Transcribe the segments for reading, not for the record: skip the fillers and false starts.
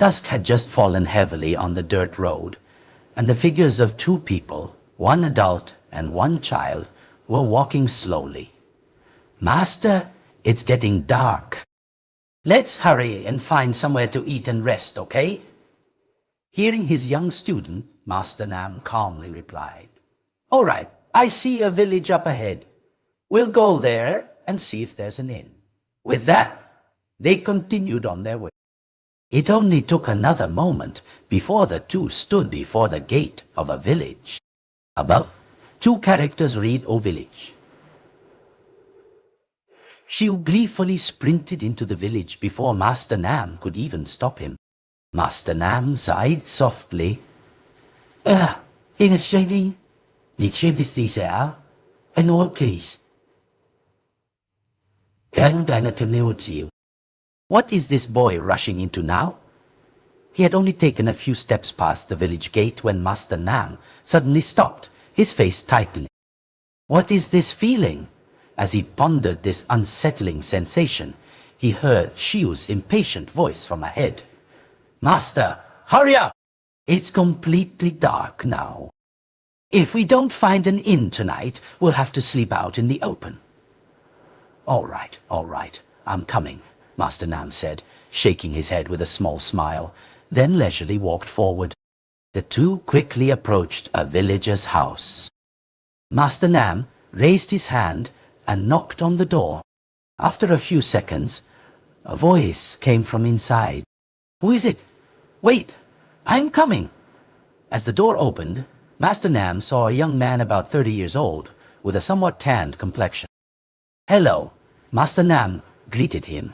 Dusk had just fallen heavily on the dirt road, and the figures of two people, one adult and one child, were walking slowly. "Master, it's getting dark. Let's hurry and find somewhere to eat and rest, okay?" Hearing his young student, Master Nam calmly replied, "All right, I see a village up ahead. We'll go there and see if there's an inn." With that, they continued on their way. It only took another moment before the two stood before the gate of a village. Above, two characters read "O Village." Xiu gleefully sprinted into the village before Master Nam could even stop him. Master Nam sighed softly. Insatiable,你知不知道？ An old place. What is this boy rushing into now? He had only taken a few steps past the village gate when Master Nam suddenly stopped, his face tightening. What is this feeling? As he pondered this unsettling sensation, he heard Xiu's impatient voice from ahead. "Master, hurry up! It's completely dark now. If we don't find an inn tonight, we'll have to sleep out in the open." All right, I'm coming," Master Nam said, shaking his head with a small smile, then leisurely walked forward. The two quickly approached a villager's house. Master Nam raised his hand and knocked on the door. After a few seconds, a voice came from inside. "Who is it? Wait, I'm coming." As the door opened, Master Nam saw a young man about 30 years old, with a somewhat tanned complexion. "Hello," Master Nam greeted him.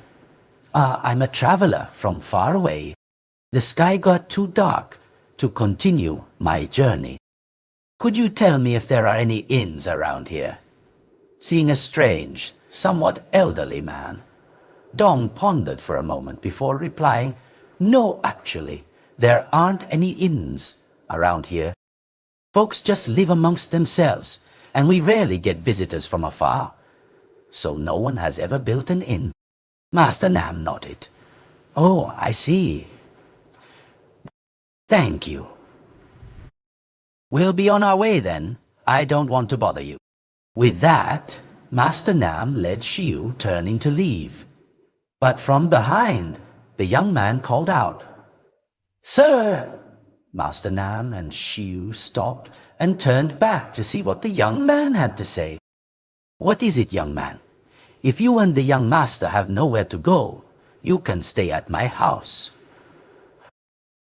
"I'm a traveler from far away. The sky got too dark to continue my journey. Could you tell me if there are any inns around here?" Seeing a strange, somewhat elderly man, Dong pondered for a moment before replying, "No, actually, there aren't any inns around here. Folks just live amongst themselves, and we rarely get visitors from afar. So no one has ever built an inn." Master Nam nodded. "Oh, I see. Thank you. We'll be on our way then. I don't want to bother you." With that, Master Nam led Xiu, turning to leave. But from behind, the young man called out, "Sir!" Master Nam and Xiu stopped and turned back to see what the young man had to say. "What is it, young man? If you and the young master have nowhere to go, you can stay at my house.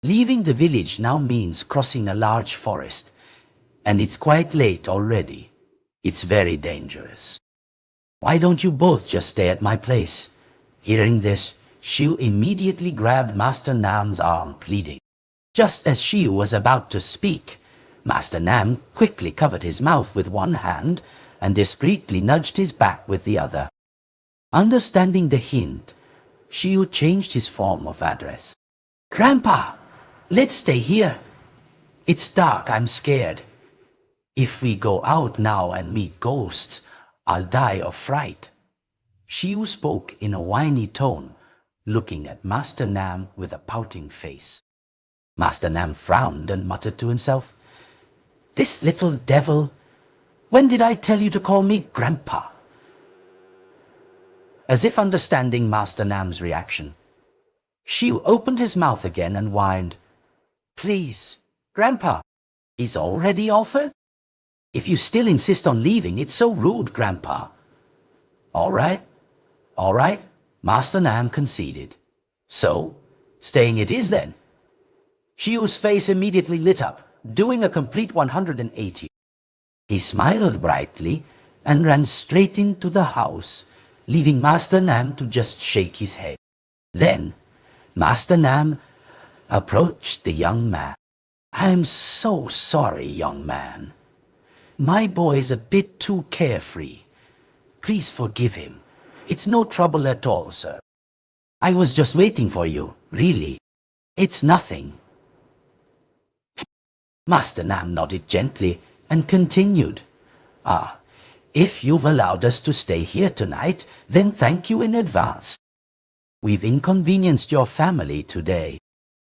Leaving the village now means crossing a large forest, and it's quite late already. It's very dangerous. Why don't you both just stay at my place?" Hearing this, Xiu immediately grabbed Master Nam's arm, pleading. Just as Xiu was about to speak, Master Nam quickly covered his mouth with one hand and discreetly nudged his back with the other. Understanding the hint, Xiu changed his form of address. "Grandpa, let's stay here. It's dark, I'm scared. If we go out now and meet ghosts, I'll die of fright." Xiu spoke in a whiny tone, looking at Master Nam with a pouting face. Master Nam frowned and muttered to himself, "This little devil, when did I tell you to call me Grandpa?" As if understanding Master Nam's reaction, Xiu opened his mouth again and whined, "Please, Grandpa, he's already offered? If you still insist on leaving, it's so rude, Grandpa." All right, Master Nam conceded. "So, staying it is then." Xiu's face immediately lit up, doing a complete 180. He smiled brightly and ran straight into the house, leaving Master Nam to just shake his head. Then, Master Nam approached the young man. "I'm so sorry, young man. My boy's a bit too carefree. Please forgive him. It's no trouble at all, sir. I was just waiting for you, really. It's nothing." Master Nam nodded gently and continued, If you've allowed us to stay here tonight, then thank you in advance. We've inconvenienced your family today.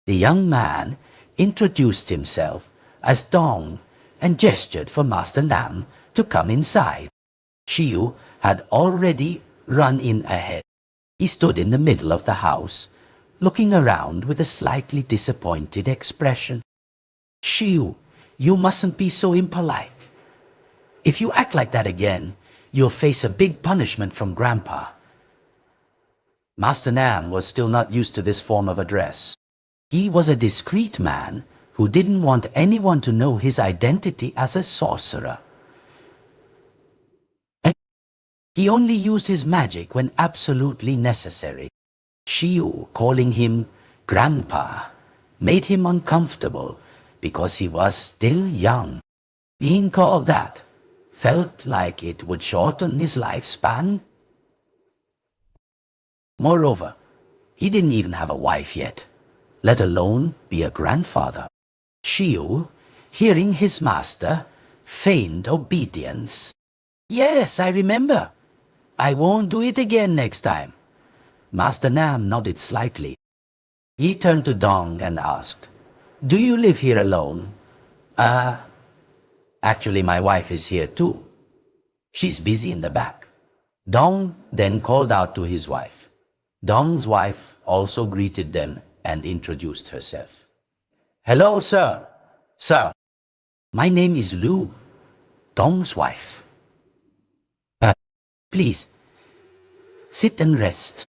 The young man introduced himself as Dong and gestured for Master Nam to come inside. Shiu had already run in ahead. He stood in the middle of the house, looking around with a slightly disappointed expression. Shiu, you mustn't be so impolite. If you act like that again, you'll face a big punishment from Grandpa. Master Nam was still not used to this form of address. He was a discreet man who didn't want anyone to know his identity as a sorcerer. He only used his magic when absolutely necessary. Shiu calling him Grandpa made him uncomfortable because he was still young. Being called that felt like it would shorten his lifespan. Moreover, he didn't even have a wife yet, let alone be a grandfather. Shiu, hearing his master, feigned obedience. Yes, I remember. I won't do it again next time. Master Nam nodded slightly. He turned to Dong and asked, Do you live here alone? Actually, my wife is here too. She's busy in the back. Dong then called out to his wife. Dong's wife also greeted them and introduced herself. Hello, sir. Sir, my name is Lu, Dong's wife. Please, sit and rest.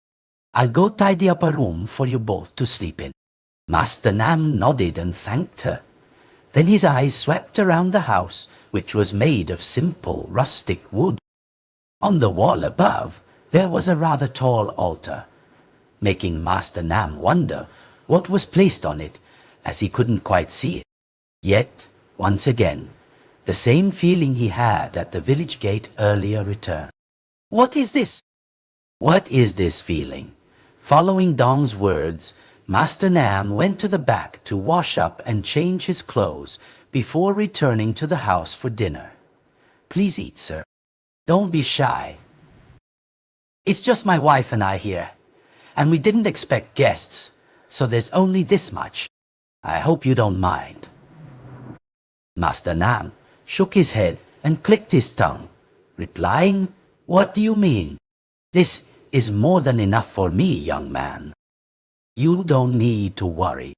I'll go tidy up a room for you both to sleep in. Master Nam nodded and thanked her. Then his eyes swept around the house, which was made of simple rustic wood. On the wall above, there was a rather tall altar, making Master Nam wonder what was placed on it, as he couldn't quite see it. Yet, once again, the same feeling he had at the village gate earlier returned. What is this? What is this feeling? Following Dong's words, Master Nam went to the back to wash up and change his clothes before returning to the house for dinner. Please eat, sir. Don't be shy. It's just my wife and I here, and we didn't expect guests, so there's only this much. I hope you don't mind. Master Nam shook his head and clicked his tongue, replying, What do you mean? This is more than enough for me, young man. You don't need to worry.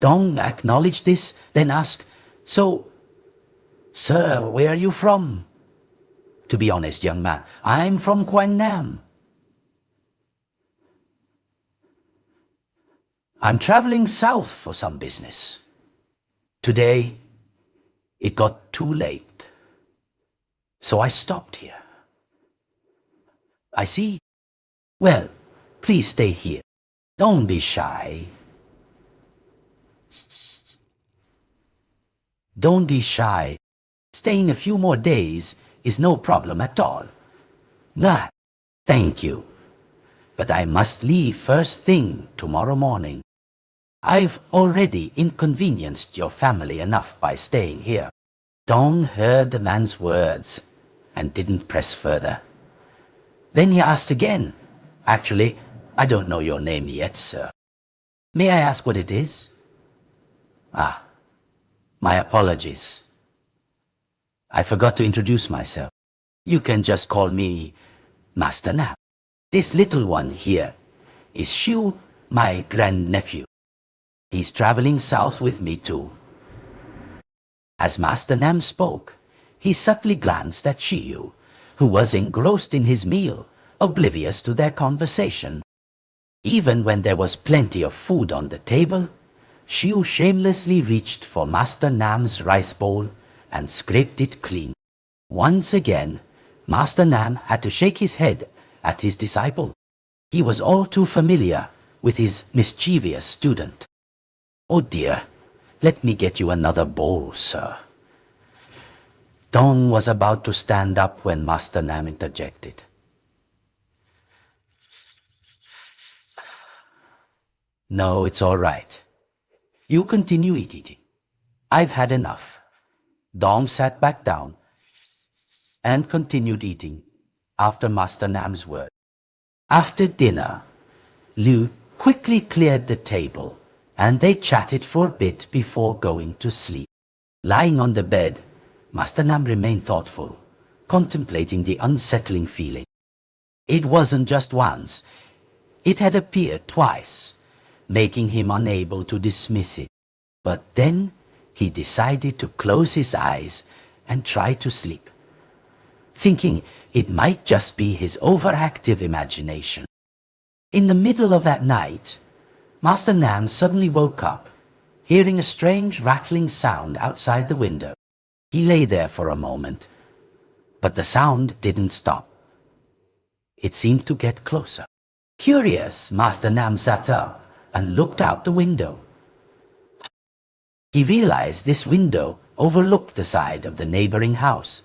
Dong acknowledged this, then asked, So, sir, where are you from? To be honest, young man, I'm from Nam. I'm traveling south for some business. Today, it got too late, so I stopped here. I see. Well, please stay here. Don't be shy. Don't be shy. Staying a few more days is no problem at all. Nah, thank you. But I must leave first thing tomorrow morning. I've already inconvenienced your family enough by staying here. Dong heard the man's words and didn't press further. Then he asked again, Actually, I don't know your name yet, sir. May I ask what it is? My apologies. I forgot to introduce myself. You can just call me Master Nam. This little one here is Shiu, my grandnephew. He's traveling south with me too. As Master Nam spoke, he subtly glanced at Shiu, who was engrossed in his meal, oblivious to their conversation. Even when there was plenty of food on the table, Shiu shamelessly reached for Master Nam's rice bowl and scraped it clean. Once again, Master Nam had to shake his head at his disciple. He was all too familiar with his mischievous student. Oh dear, let me get you another bowl, sir. Dong was about to stand up when Master Nam interjected. No, it's all right. You continue eating. I've had enough. Dong sat back down and continued eating after Master Nam's word. After dinner, Liu quickly cleared the table and they chatted for a bit before going to sleep. Lying on the bed, Master Nam remained thoughtful, contemplating the unsettling feeling. It wasn't just once. It had appeared twice, making him unable to dismiss it. But then he decided to close his eyes and try to sleep, thinking it might just be his overactive imagination. In the middle of that night, Master Nam suddenly woke up, hearing a strange rattling sound outside the window. He lay there for a moment, but the sound didn't stop. It seemed to get closer. Curious, Master Nam sat up and looked out the window. He realized this window overlooked the side of the neighboring house,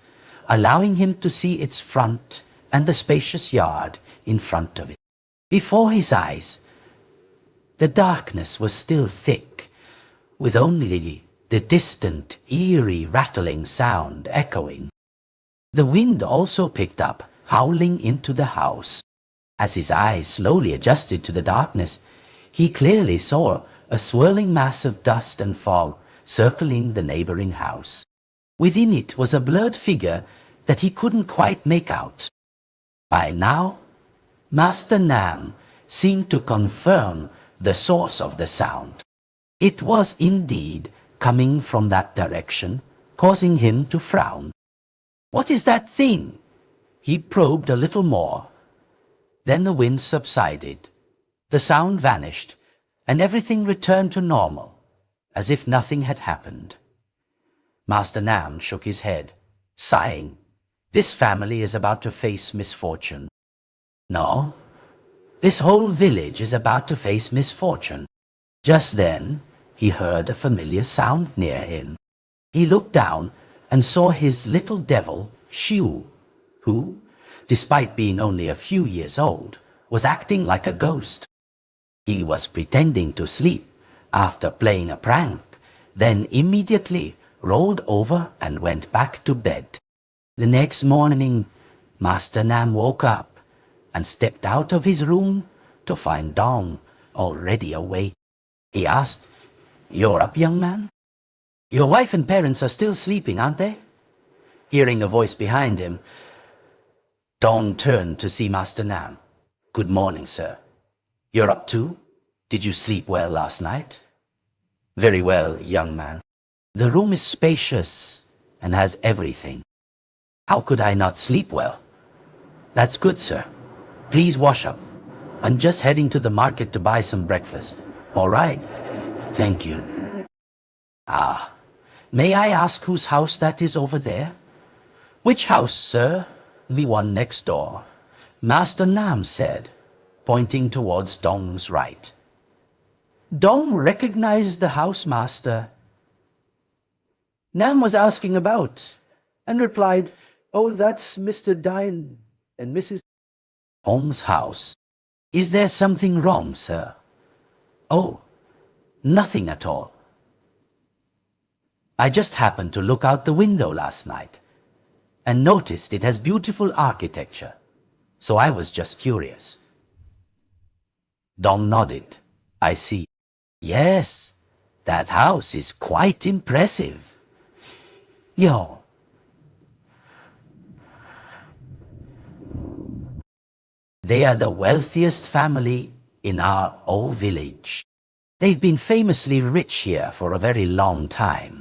allowing him to see its front and the spacious yard in front of it. Before his eyes, the darkness was still thick, with only the distant, eerie rattling sound echoing. The wind also picked up, howling into the house. As his eyes slowly adjusted to the darkness, he clearly saw a swirling mass of dust and fog circling the neighboring house. Within it was a blurred figure that he couldn't quite make out. By now, Master Nam seemed to confirm the source of the sound. It was indeed coming from that direction, causing him to frown. "What is that thing?" He probed a little more. Then the wind subsided, the sound vanished, and everything returned to normal, as if nothing had happened. Master Nam shook his head, sighing. This family is about to face misfortune. No, this whole village is about to face misfortune. Just then, he heard a familiar sound near him. He looked down and saw his little devil, Shiu, who, despite being only a few years old, was acting like a ghost. He was pretending to sleep after playing a prank, then immediately rolled over and went back to bed. The next morning, Master Nam woke up and stepped out of his room to find Dong already awake. He asked, "You're up, young man? Your wife and parents are still sleeping, aren't they?" Hearing a voice behind him, Dong turned to see Master Nam. "Good morning, sir. You're up too? Did you sleep well last night?" "Very well, young man. The room is spacious and has everything. How could I not sleep well?" "That's good, sir. Please wash up. I'm just heading to the market to buy some breakfast." "All right. Thank you." "Ah, may I ask whose house that is over there?" "Which house, sir?" "The one next door," Master Nam said, pointing towards Dong's right. Dong recognized the housemaster Nam was asking about and replied, "Oh, that's Mr. Dine and Mrs. Dong's house. Is there something wrong, sir?" "Oh, nothing at all. I just happened to look out the window last night and noticed it has beautiful architecture, so I was just curious." Dong nodded. "I see. Yes, that house is quite impressive. Yo." They are the wealthiest family in our old village. They've been famously rich here for a very long time.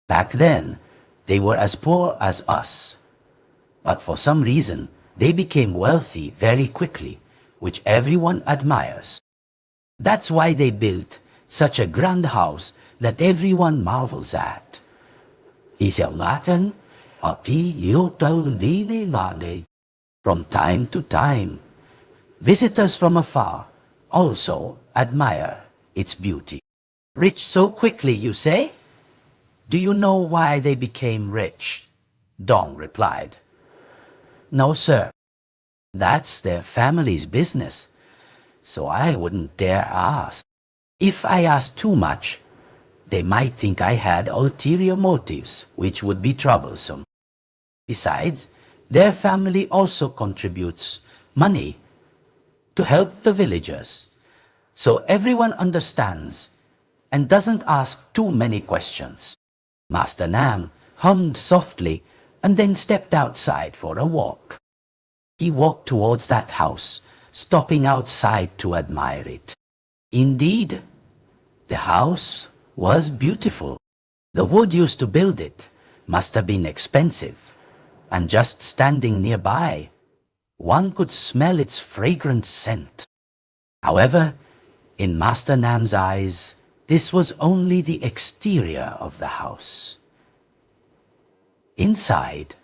Back then, they were as poor as us. But for some reason, they became wealthy very quickly, which everyone admires. That's why they built such a grand house that everyone marvels at. From time to time, visitors from afar also admire its beauty. Rich so quickly, you say? Do you know why they became rich? Dong replied. No, sir. That's their family's business, so I wouldn't dare ask. If I asked too much, they might think I had ulterior motives, which would be troublesome. Besides, their family also contributes money to help the villagers, so everyone understands and doesn't ask too many questions. Master Nam hummed softly and then stepped outside for a walk. He walked towards that house, stopping outside to admire it. Indeed, the house was beautiful. The wood used to build it must have been expensive, and just standing nearby, one could smell its fragrant scent. However, in Master Nam's eyes, this was only the exterior of the house. Inside,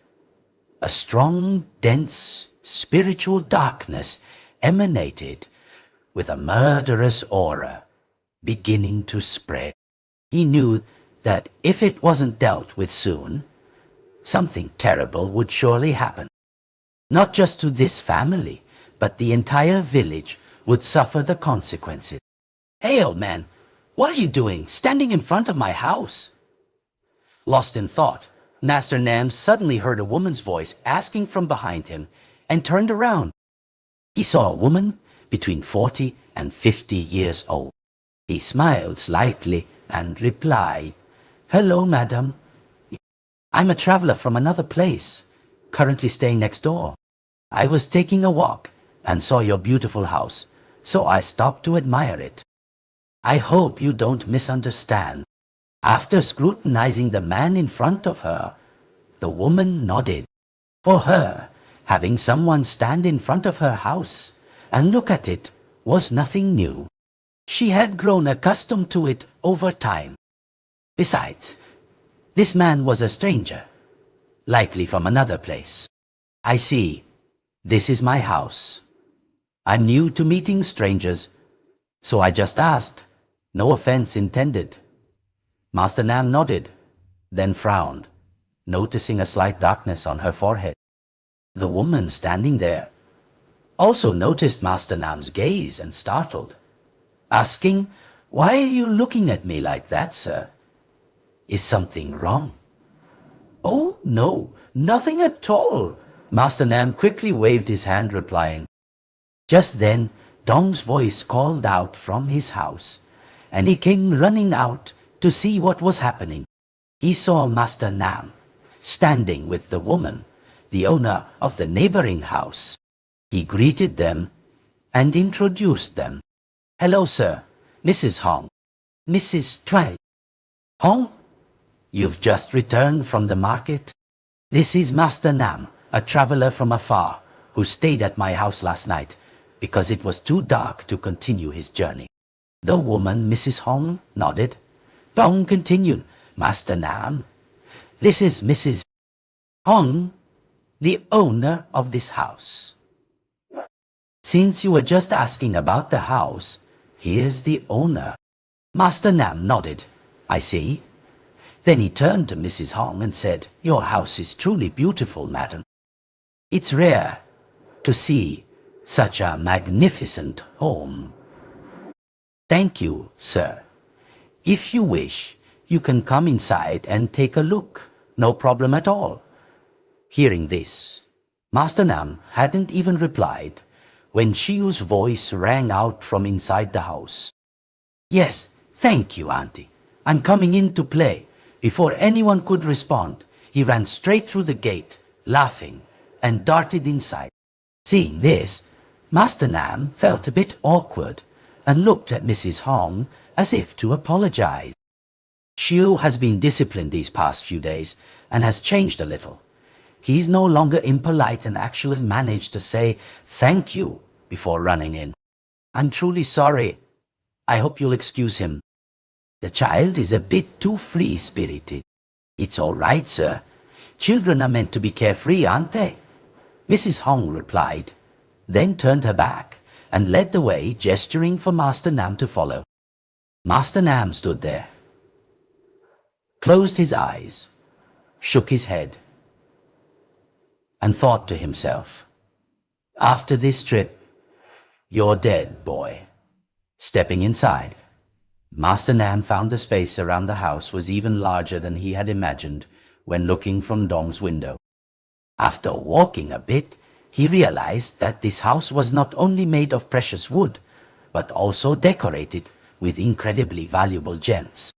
a strong, dense, spiritual darkness emanated with a murderous aura beginning to spread. He knew that if it wasn't dealt with soon, something terrible would surely happen. Not just to this family, but the entire village would suffer the consequences. "Hey, old man, what are you doing, standing in front of my house?" Lost in thought, Master Nam suddenly heard a woman's voice asking from behind him and turned around. He saw a woman between 40 and 50 years old. He smiled slightly and replied, "Hello, madam. I'm a traveler from another place, currently staying next door. I was taking a walk and saw your beautiful house, so I stopped to admire it. I hope you don't misunderstand." After scrutinizing the man in front of her, the woman nodded. For her, having someone stand in front of her house and look at it was nothing new. She had grown accustomed to it over time. Besides, this man was a stranger, likely from another place. "I see. This is my house. I'm new to meeting strangers, so I just asked. No offense intended." Master Nam nodded, then frowned, noticing a slight darkness on her forehead. The woman standing there also noticed Master Nam's gaze and startled, asking, "Why are you looking at me like that, sir? Is something wrong?" "Oh, no, nothing at all." Master Nam quickly waved his hand, replying. Just then, Dong's voice called out from his house, and he came running out to see what was happening. He saw Master Nam standing with the woman, the owner of the neighboring house. He greeted them and introduced them. "Hello, sir. Mrs. Hong. Mrs. Tri. Hong, you've just returned from the market? This is Master Nam, a traveler from afar, who stayed at my house last night because it was too dark to continue his journey." The woman, Mrs. Hong, nodded. Dong continued, "Master Nam, this is Mrs. Hong, the owner of this house. Since you were just asking about the house, here's the owner." Master Nam nodded. "I see." Then he turned to Mrs. Hong and said, "Your house is truly beautiful, madam. It's rare to see such a magnificent home." "Thank you, sir. If you wish, you can come inside and take a look. No problem at all." Hearing this, Master Nam hadn't even replied when Shiu's voice rang out from inside the house. "Yes, thank you, Auntie. I'm coming in to play." Before anyone could respond, he ran straight through the gate, laughing, and darted inside. Seeing this, Master Nam felt a bit awkward and looked at Mrs. Hong as if to apologize. Shiu has been disciplined these past few days and has changed a little. He's no longer impolite and actually managed to say thank you before running in. "I'm truly sorry. I hope you'll excuse him. The child is a bit too free-spirited." "It's all right, sir. Children are meant to be carefree, aren't they?" Mrs. Hong replied, then turned her back and led the way, gesturing for Master Nam to follow. Master Nam stood there, closed his eyes, shook his head, and thought to himself, "After this trip, you're dead, boy." Stepping inside, Master Nam found the space around the house was even larger than he had imagined when looking from Dong's window. After walking a bit, he realized that this house was not only made of precious wood, but also decorated with incredibly valuable gems.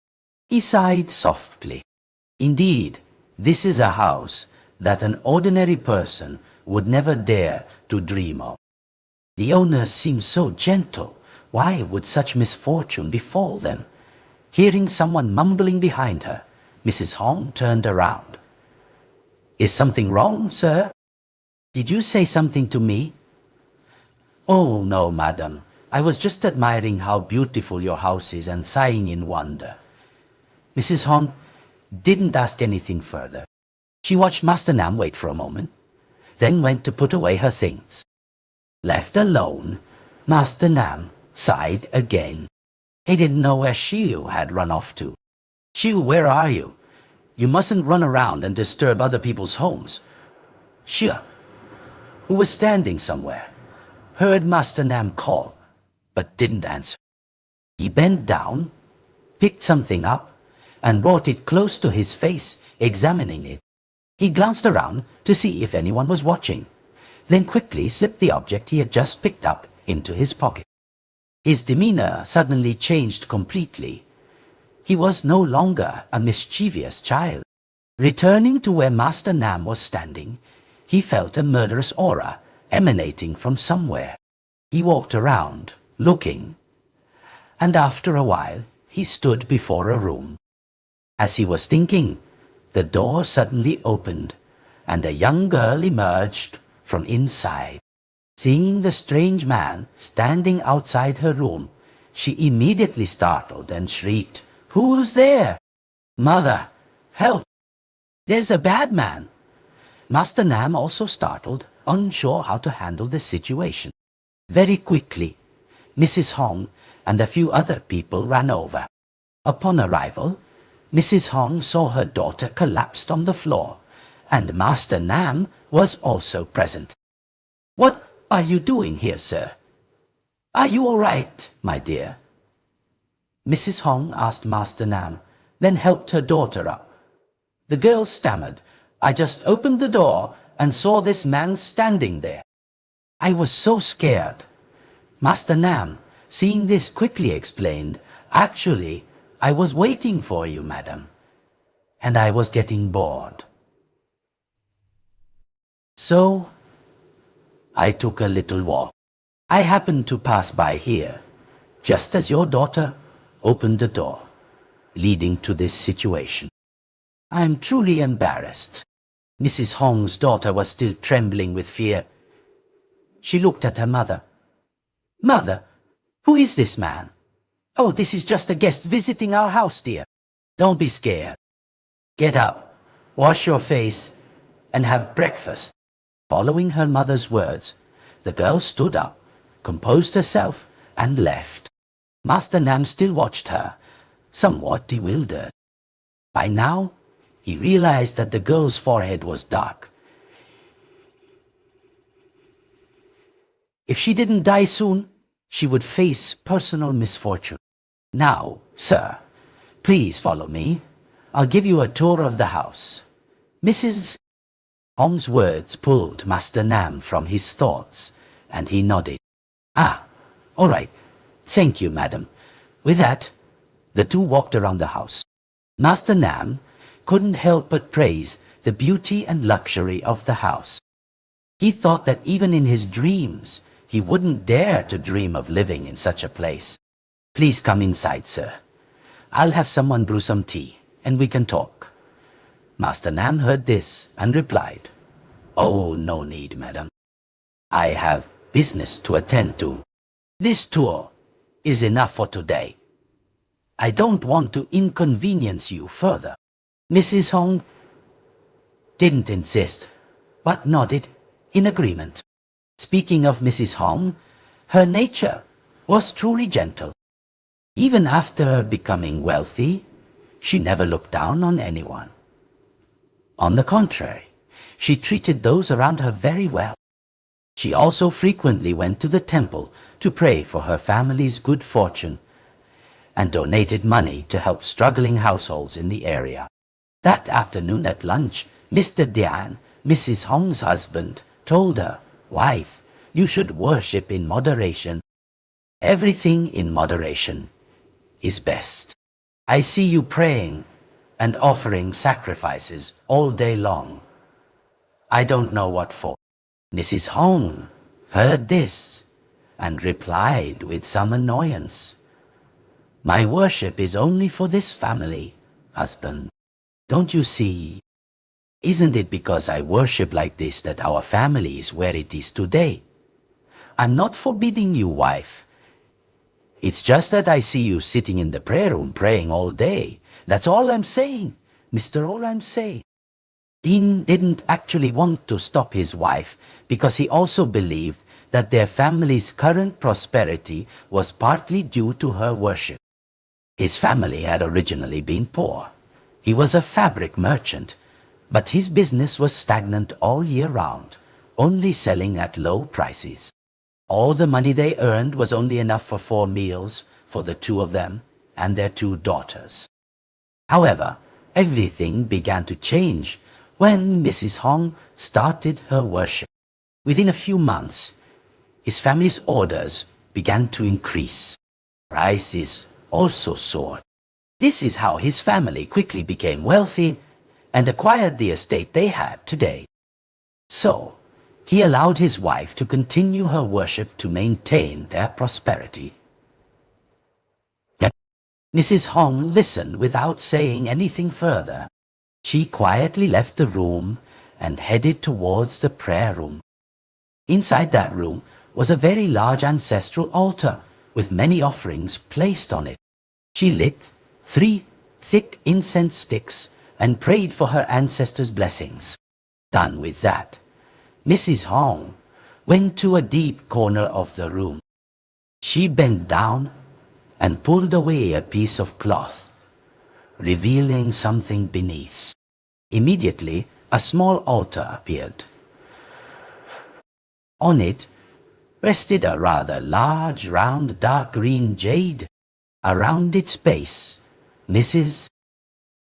He sighed softly. Indeed, this is a house that an ordinary person would never dare to dream of. The owners seem so gentle. Why would such misfortune befall them? Hearing someone mumbling behind her, Mrs. Hong turned around. "Is something wrong, sir? Did you say something to me?" "Oh, no, madam. I was just admiring how beautiful your house is and sighing in wonder." Mrs. Hong didn't ask anything further. She watched Master Nam wait for a moment, then went to put away her things. Left alone, Master Nam sighed again. He didn't know where Shiu had run off to. "Shiu, where are you? You mustn't run around and disturb other people's homes." Shiu, who was standing somewhere, heard Master Nam call, but didn't answer. He bent down, picked something up, and brought it close to his face, examining it. He glanced around to see if anyone was watching, then quickly slipped the object he had just picked up into his pocket. His demeanor suddenly changed completely. He was no longer a mischievous child. Returning to where Master Nam was standing, he felt a murderous aura emanating from somewhere. He walked around, looking, and after a while he stood before a room. As he was thinking, the door suddenly opened, and a young girl emerged from inside. Seeing the strange man standing outside her room, she immediately startled and shrieked, "Who's there? Mother, help! There's a bad man!" Master Nam, also startled, unsure how to handle the situation. Very quickly, Mrs. Hong and a few other people ran over. Upon arrival, Mrs. Hong saw her daughter collapsed on the floor, and Master Nam was also present. "What are you doing here, sir? Are you all right, my dear?" Mrs. Hong asked Master Nam, then helped her daughter up. The girl stammered, "I just opened the door and saw this man standing there. I was so scared." Master Nam, seeing this, quickly explained, "Actually, I was waiting for you, madam, and I was getting bored. So I took a little walk. I happened to pass by here, just as your daughter opened the door, leading to this situation. I'm truly embarrassed." Mrs. Hong's daughter was still trembling with fear. She looked at her mother. "Mother, who is this man?" "Oh, this is just a guest visiting our house, dear. Don't be scared. Get up, wash your face, and have breakfast." Following her mother's words, the girl stood up, composed herself, and left. Master Nam still watched her, somewhat bewildered. By now, he realized that the girl's forehead was dark. If she didn't die soon, she would face personal misfortune. "Now, sir, please follow me. I'll give you a tour of the house." Mrs. Hong's words pulled Master Nam from his thoughts, and he nodded. "Ah, all right. Thank you, madam." With that, the two walked around the house. Master Nam couldn't help but praise the beauty and luxury of the house. He thought that even in his dreams, he wouldn't dare to dream of living in such a place. "Please come inside, sir. I'll have someone brew some tea, and we can talk." Master Nam heard this and replied, "Oh, no need, madam. I have business to attend to. This tour is enough for today. I don't want to inconvenience you further." Mrs. Hong didn't insist, but nodded in agreement. Speaking of Mrs. Hong, her nature was truly gentle. Even after becoming wealthy, she never looked down on anyone. On the contrary, she treated those around her very well. She also frequently went to the temple to pray for her family's good fortune and donated money to help struggling households in the area. That afternoon at lunch, Mr. Dian, Mrs. Hong's husband, told her, "Wife, you should worship in moderation. Everything in moderation is best. I see you praying and offering sacrifices all day long. I don't know what for. Mrs. Hong heard this and replied with some annoyance. My worship is only for this family, husband. Don't you see? Isn't it because I worship like this that our family is where it is today? I'm not forbidding you, wife. It's just that I see you sitting in the prayer room praying all day. That's all I'm saying, Mister. All I'm saying. Dean didn't actually want to stop his wife because he also believed that their family's current prosperity was partly due to her worship. His family had originally been poor. He was a fabric merchant, but his business was stagnant all year round, only selling at low prices. All the money they earned was only enough for 4 meals for the 2 of them and their 2 daughters. However, everything began to change when Mrs. Hong started her worship. Within a few months, his family's orders began to increase. Prices also soared. This is how his family quickly became wealthy and acquired the estate they had today. So, he allowed his wife to continue her worship to maintain their prosperity. Yet, Mrs. Hong listened without saying anything further. She quietly left the room and headed towards the prayer room. Inside that room was a very large ancestral altar with many offerings placed on it. She lit 3 thick incense sticks and prayed for her ancestors' blessings. Done with that, Mrs. Hong went to a deep corner of the room. She bent down and pulled away a piece of cloth, revealing something beneath. Immediately, a small altar appeared. On it rested a rather large, round, dark green jade. Around its base, Mrs.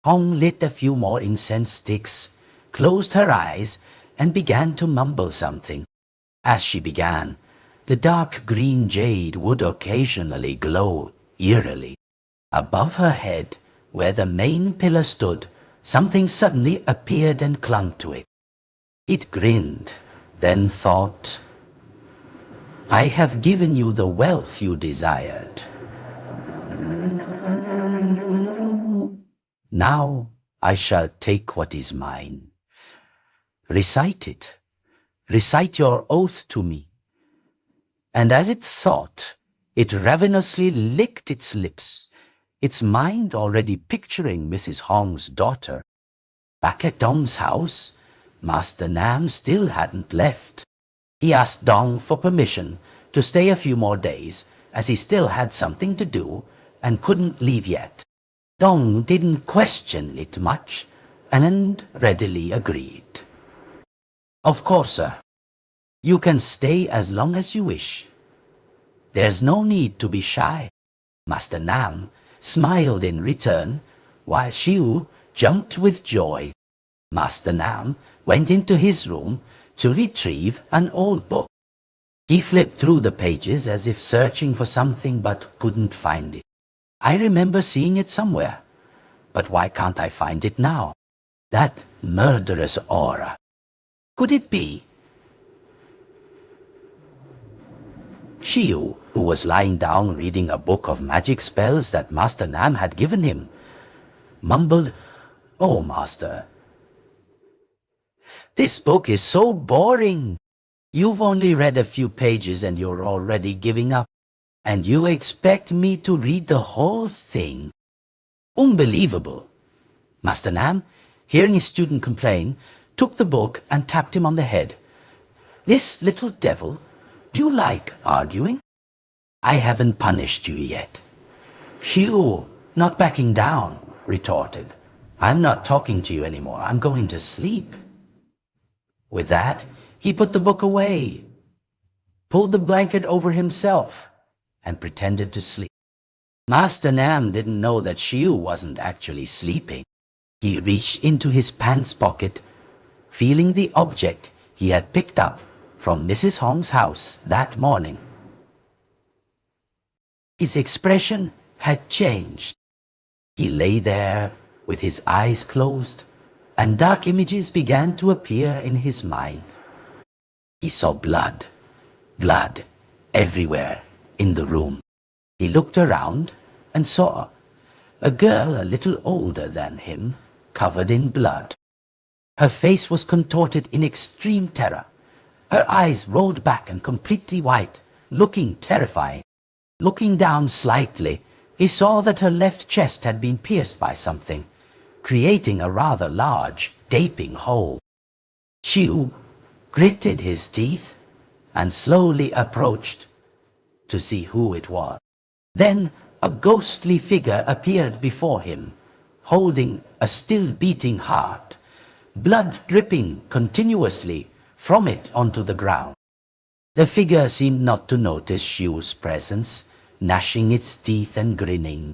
Hong lit a few more incense sticks, closed her eyes, and began to mumble something. As she began, the dark green jade would occasionally glow eerily. Above her head, where the main pillar stood, something suddenly appeared and clung to it. It grinned, then thought, I have given you the wealth you desired. Now I shall take what is mine. Recite it. Recite your oath to me. And as it thought, it ravenously licked its lips, its mind already picturing Mrs. Hong's daughter. Back at Dong's house, Master Nam still hadn't left. He asked Dong for permission to stay a few more days, as he still had something to do and couldn't leave yet. Dong didn't question it much and readily agreed. Of course, sir. You can stay as long as you wish. There's no need to be shy. Master Nam smiled in return, while Shiu jumped with joy. Master Nam went into his room to retrieve an old book. He flipped through the pages as if searching for something but couldn't find it. I remember seeing it somewhere, but why can't I find it now? That murderous aura. Could it be? Shiu, who was lying down reading a book of magic spells that Master Nam had given him, mumbled, Oh, Master, this book is so boring. You've only read a few pages and you're already giving up. And you expect me to read the whole thing? Unbelievable. Master Nam, hearing his student complain, took the book and tapped him on the head. This little devil, do you like arguing? I haven't punished you yet. Shiu, not backing down, retorted. I'm not talking to you anymore. I'm going to sleep. With that, he put the book away, pulled the blanket over himself, and pretended to sleep. Master Nam didn't know that Shiu wasn't actually sleeping. He reached into his pants pocket, feeling the object he had picked up from Mrs. Hong's house that morning. His expression had changed. He lay there with his eyes closed, and dark images began to appear in his mind. He saw blood everywhere in the room. He looked around and saw a girl a little older than him, covered in blood. Her face was contorted in extreme terror. Her eyes rolled back and completely white, looking terrifying. Looking down slightly, he saw that her left chest had been pierced by something, creating a rather large, gaping hole. Xiu gritted his teeth and slowly approached to see who it was. Then a ghostly figure appeared before him, holding a still beating heart, blood dripping continuously from it onto the ground. The figure seemed not to notice Xiu's presence, gnashing its teeth and grinning.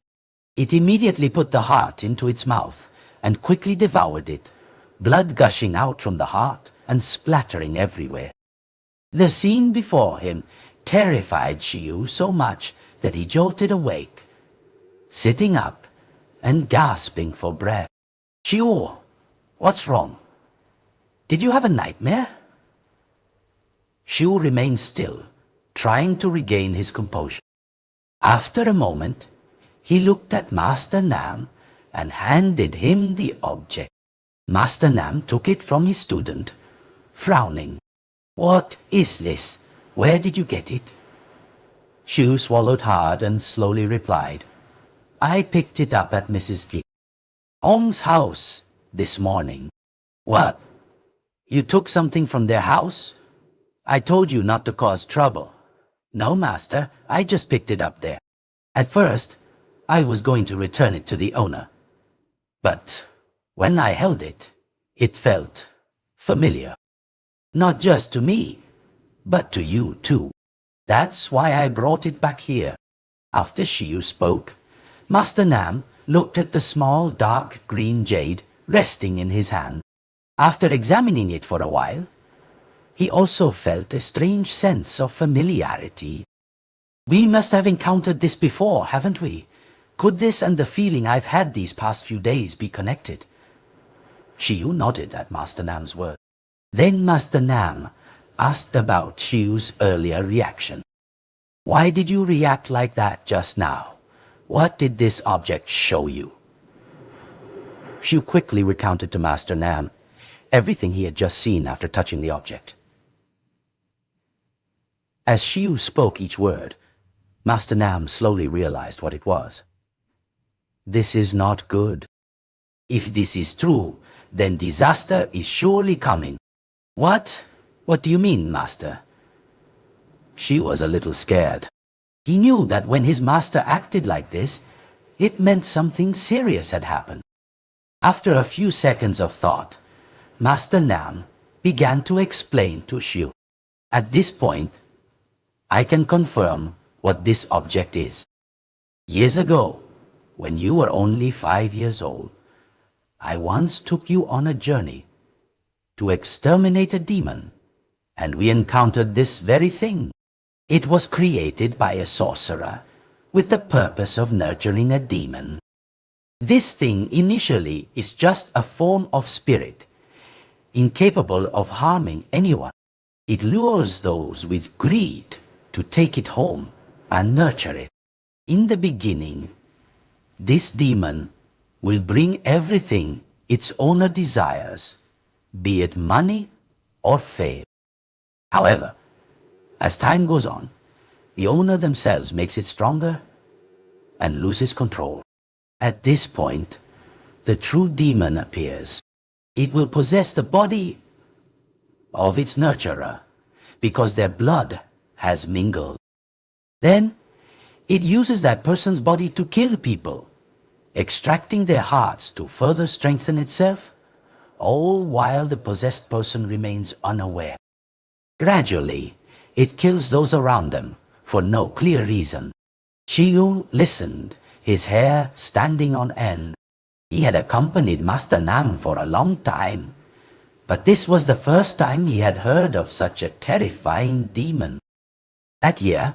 It immediately put the heart into its mouth and quickly devoured it, blood gushing out from the heart and splattering everywhere. The scene before him terrified Xiu so much that he jolted awake, sitting up and gasping for breath. "Xiu, what's wrong? Did you have a nightmare?" Xiu remained still, trying to regain his composure. After a moment, he looked at Master Nam and handed him the object. Master Nam took it from his student, frowning. "What is this? Where did you get it?" Xiu swallowed hard and slowly replied, "I picked it up at Mrs. Hong's house this morning." "What? You took something from their house? I told you not to cause trouble." "No, Master, I just picked it up there. At first, I was going to return it to the owner. But when I held it, it felt familiar. Not just to me, but to you too. That's why I brought it back here." After Xiu spoke, Master Nam looked at the small dark green jade resting in his hand. After examining it for a while, he also felt a strange sense of familiarity. "We must have encountered this before, haven't we? Could this and the feeling I've had these past few days be connected?" Xiu nodded at Master Nam's word. Then Master Nam asked about Xiu's earlier reaction. "Why did you react like that just now? What did this object show you?" Xiu quickly recounted to Master Nam everything he had just seen after touching the object. As Xiu spoke each word, Master Nam slowly realized what it was. This is not good. If this is true, then disaster is surely coming. What? What do you mean, Master? Xiu was a little scared. He knew that when his master acted like this, it meant something serious had happened. After a few seconds of thought, Master Nam began to explain to Xiu. "At this point, I can confirm what this object is. Years ago, when you were only 5 years old, I once took you on a journey to exterminate a demon, and we encountered this very thing. It was created by a sorcerer with the purpose of nurturing a demon. This thing initially is just a form of spirit, incapable of harming anyone. It lures those with greed to take it home and nurture it. In the beginning, this demon will bring everything its owner desires, be it money or fame. However, as time goes on, the owner themselves makes it stronger and loses control. At this point, the true demon appears. It will possess the body of its nurturer because their blood has mingled. Then, it uses that person's body to kill people, extracting their hearts to further strengthen itself, all while the possessed person remains unaware. Gradually, it kills those around them for no clear reason." Xiu listened, his hair standing on end. He had accompanied Master Nam for a long time, but this was the first time he had heard of such a terrifying demon. That year,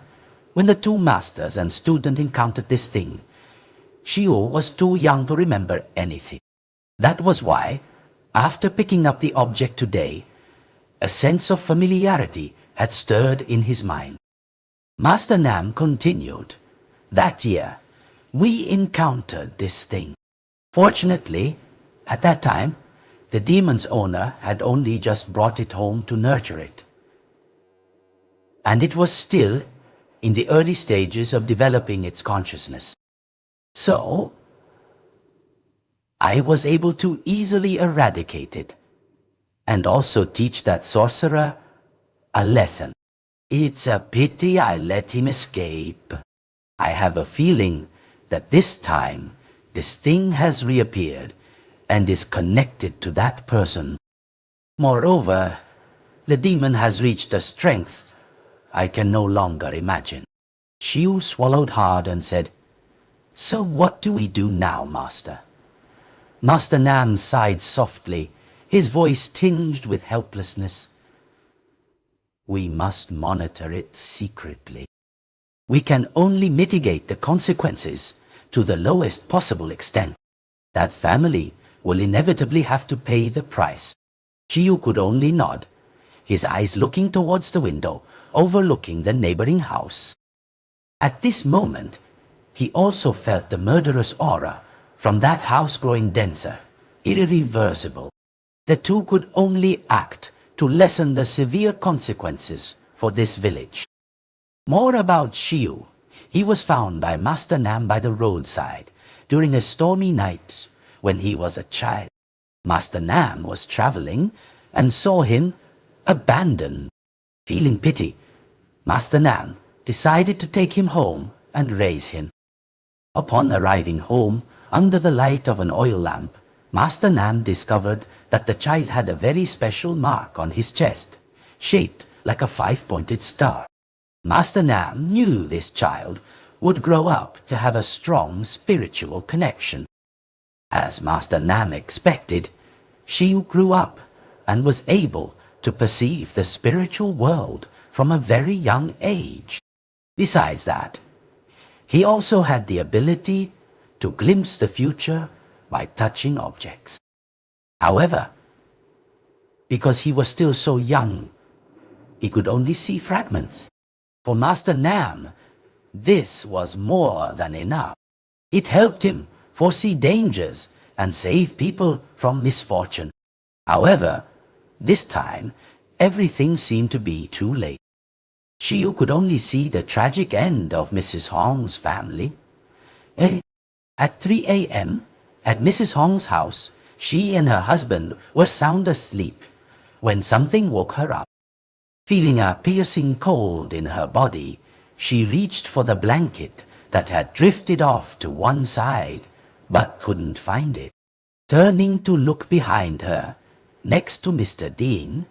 when the two masters and student encountered this thing, Xiu was too young to remember anything. That was why, after picking up the object today, a sense of familiarity had stirred in his mind. Master Nam continued, "That year, we encountered this thing. Fortunately, at that time, the demon's owner had only just brought it home to nurture it. And it was still in the early stages of developing its consciousness. So, I was able to easily eradicate it, and also teach that sorcerer a lesson. It's a pity I let him escape. I have a feeling that this time this thing has reappeared and is connected to that person. Moreover, the demon has reached a strength I can no longer imagine." Xiu swallowed hard and said, "So what do we do now, Master?" Master Nam sighed softly, his voice tinged with helplessness. "We must monitor it secretly. We can only mitigate the consequences to the lowest possible extent. That family will inevitably have to pay the price." Xiu could only nod, his eyes looking towards the window overlooking the neighboring house. At this moment, he also felt the murderous aura from that house growing denser, irreversible. The two could only act to lessen the severe consequences for this village. More about Xiu. He was found by Master Nam by the roadside during a stormy night when he was a child. Master Nam was traveling and saw him abandoned. Feeling pity, Master Nam decided to take him home and raise him. Upon arriving home under the light of an oil lamp, Master Nam discovered that the child had a very special mark on his chest, shaped like a 5-pointed star. Master Nam knew this child would grow up to have a strong spiritual connection. As Master Nam expected, Xiu grew up and was able to perceive the spiritual world from a very young age. Besides that, he also had the ability to glimpse the future by touching objects. However, because he was still so young, he could only see fragments. For Master Nam, this was more than enough. It helped him foresee dangers and save people from misfortune. However, this time, everything seemed to be too late. Xiu could only see the tragic end of Mrs. Hong's family. At 3 a.m., at Mrs. Hong's house, she and her husband were sound asleep when something woke her up. Feeling a piercing cold in her body, she reached for the blanket that had drifted off to one side, but couldn't find it. Turning to look behind her, next to Mr. Dean,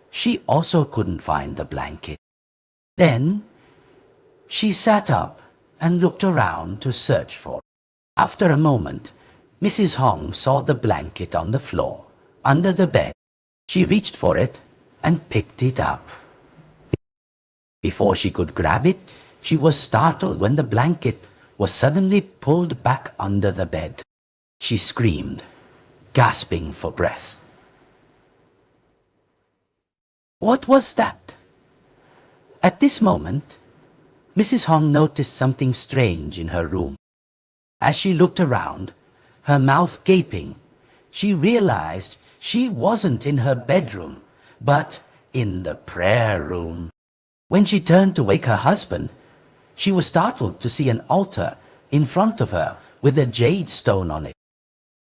she also couldn't find the blanket. Then, she sat up and looked around to search for it. After a moment, Mrs. Hong saw the blanket on the floor, under the bed. She reached for it and picked it up. Before she could grab it, she was startled when the blanket was suddenly pulled back under the bed. She screamed, gasping for breath. What was that? At this moment, Mrs. Hong noticed something strange in her room. As she looked around, her mouth gaping, she realized she wasn't in her bedroom, but in the prayer room. When she turned to wake her husband, she was startled to see an altar in front of her with a jade stone on it.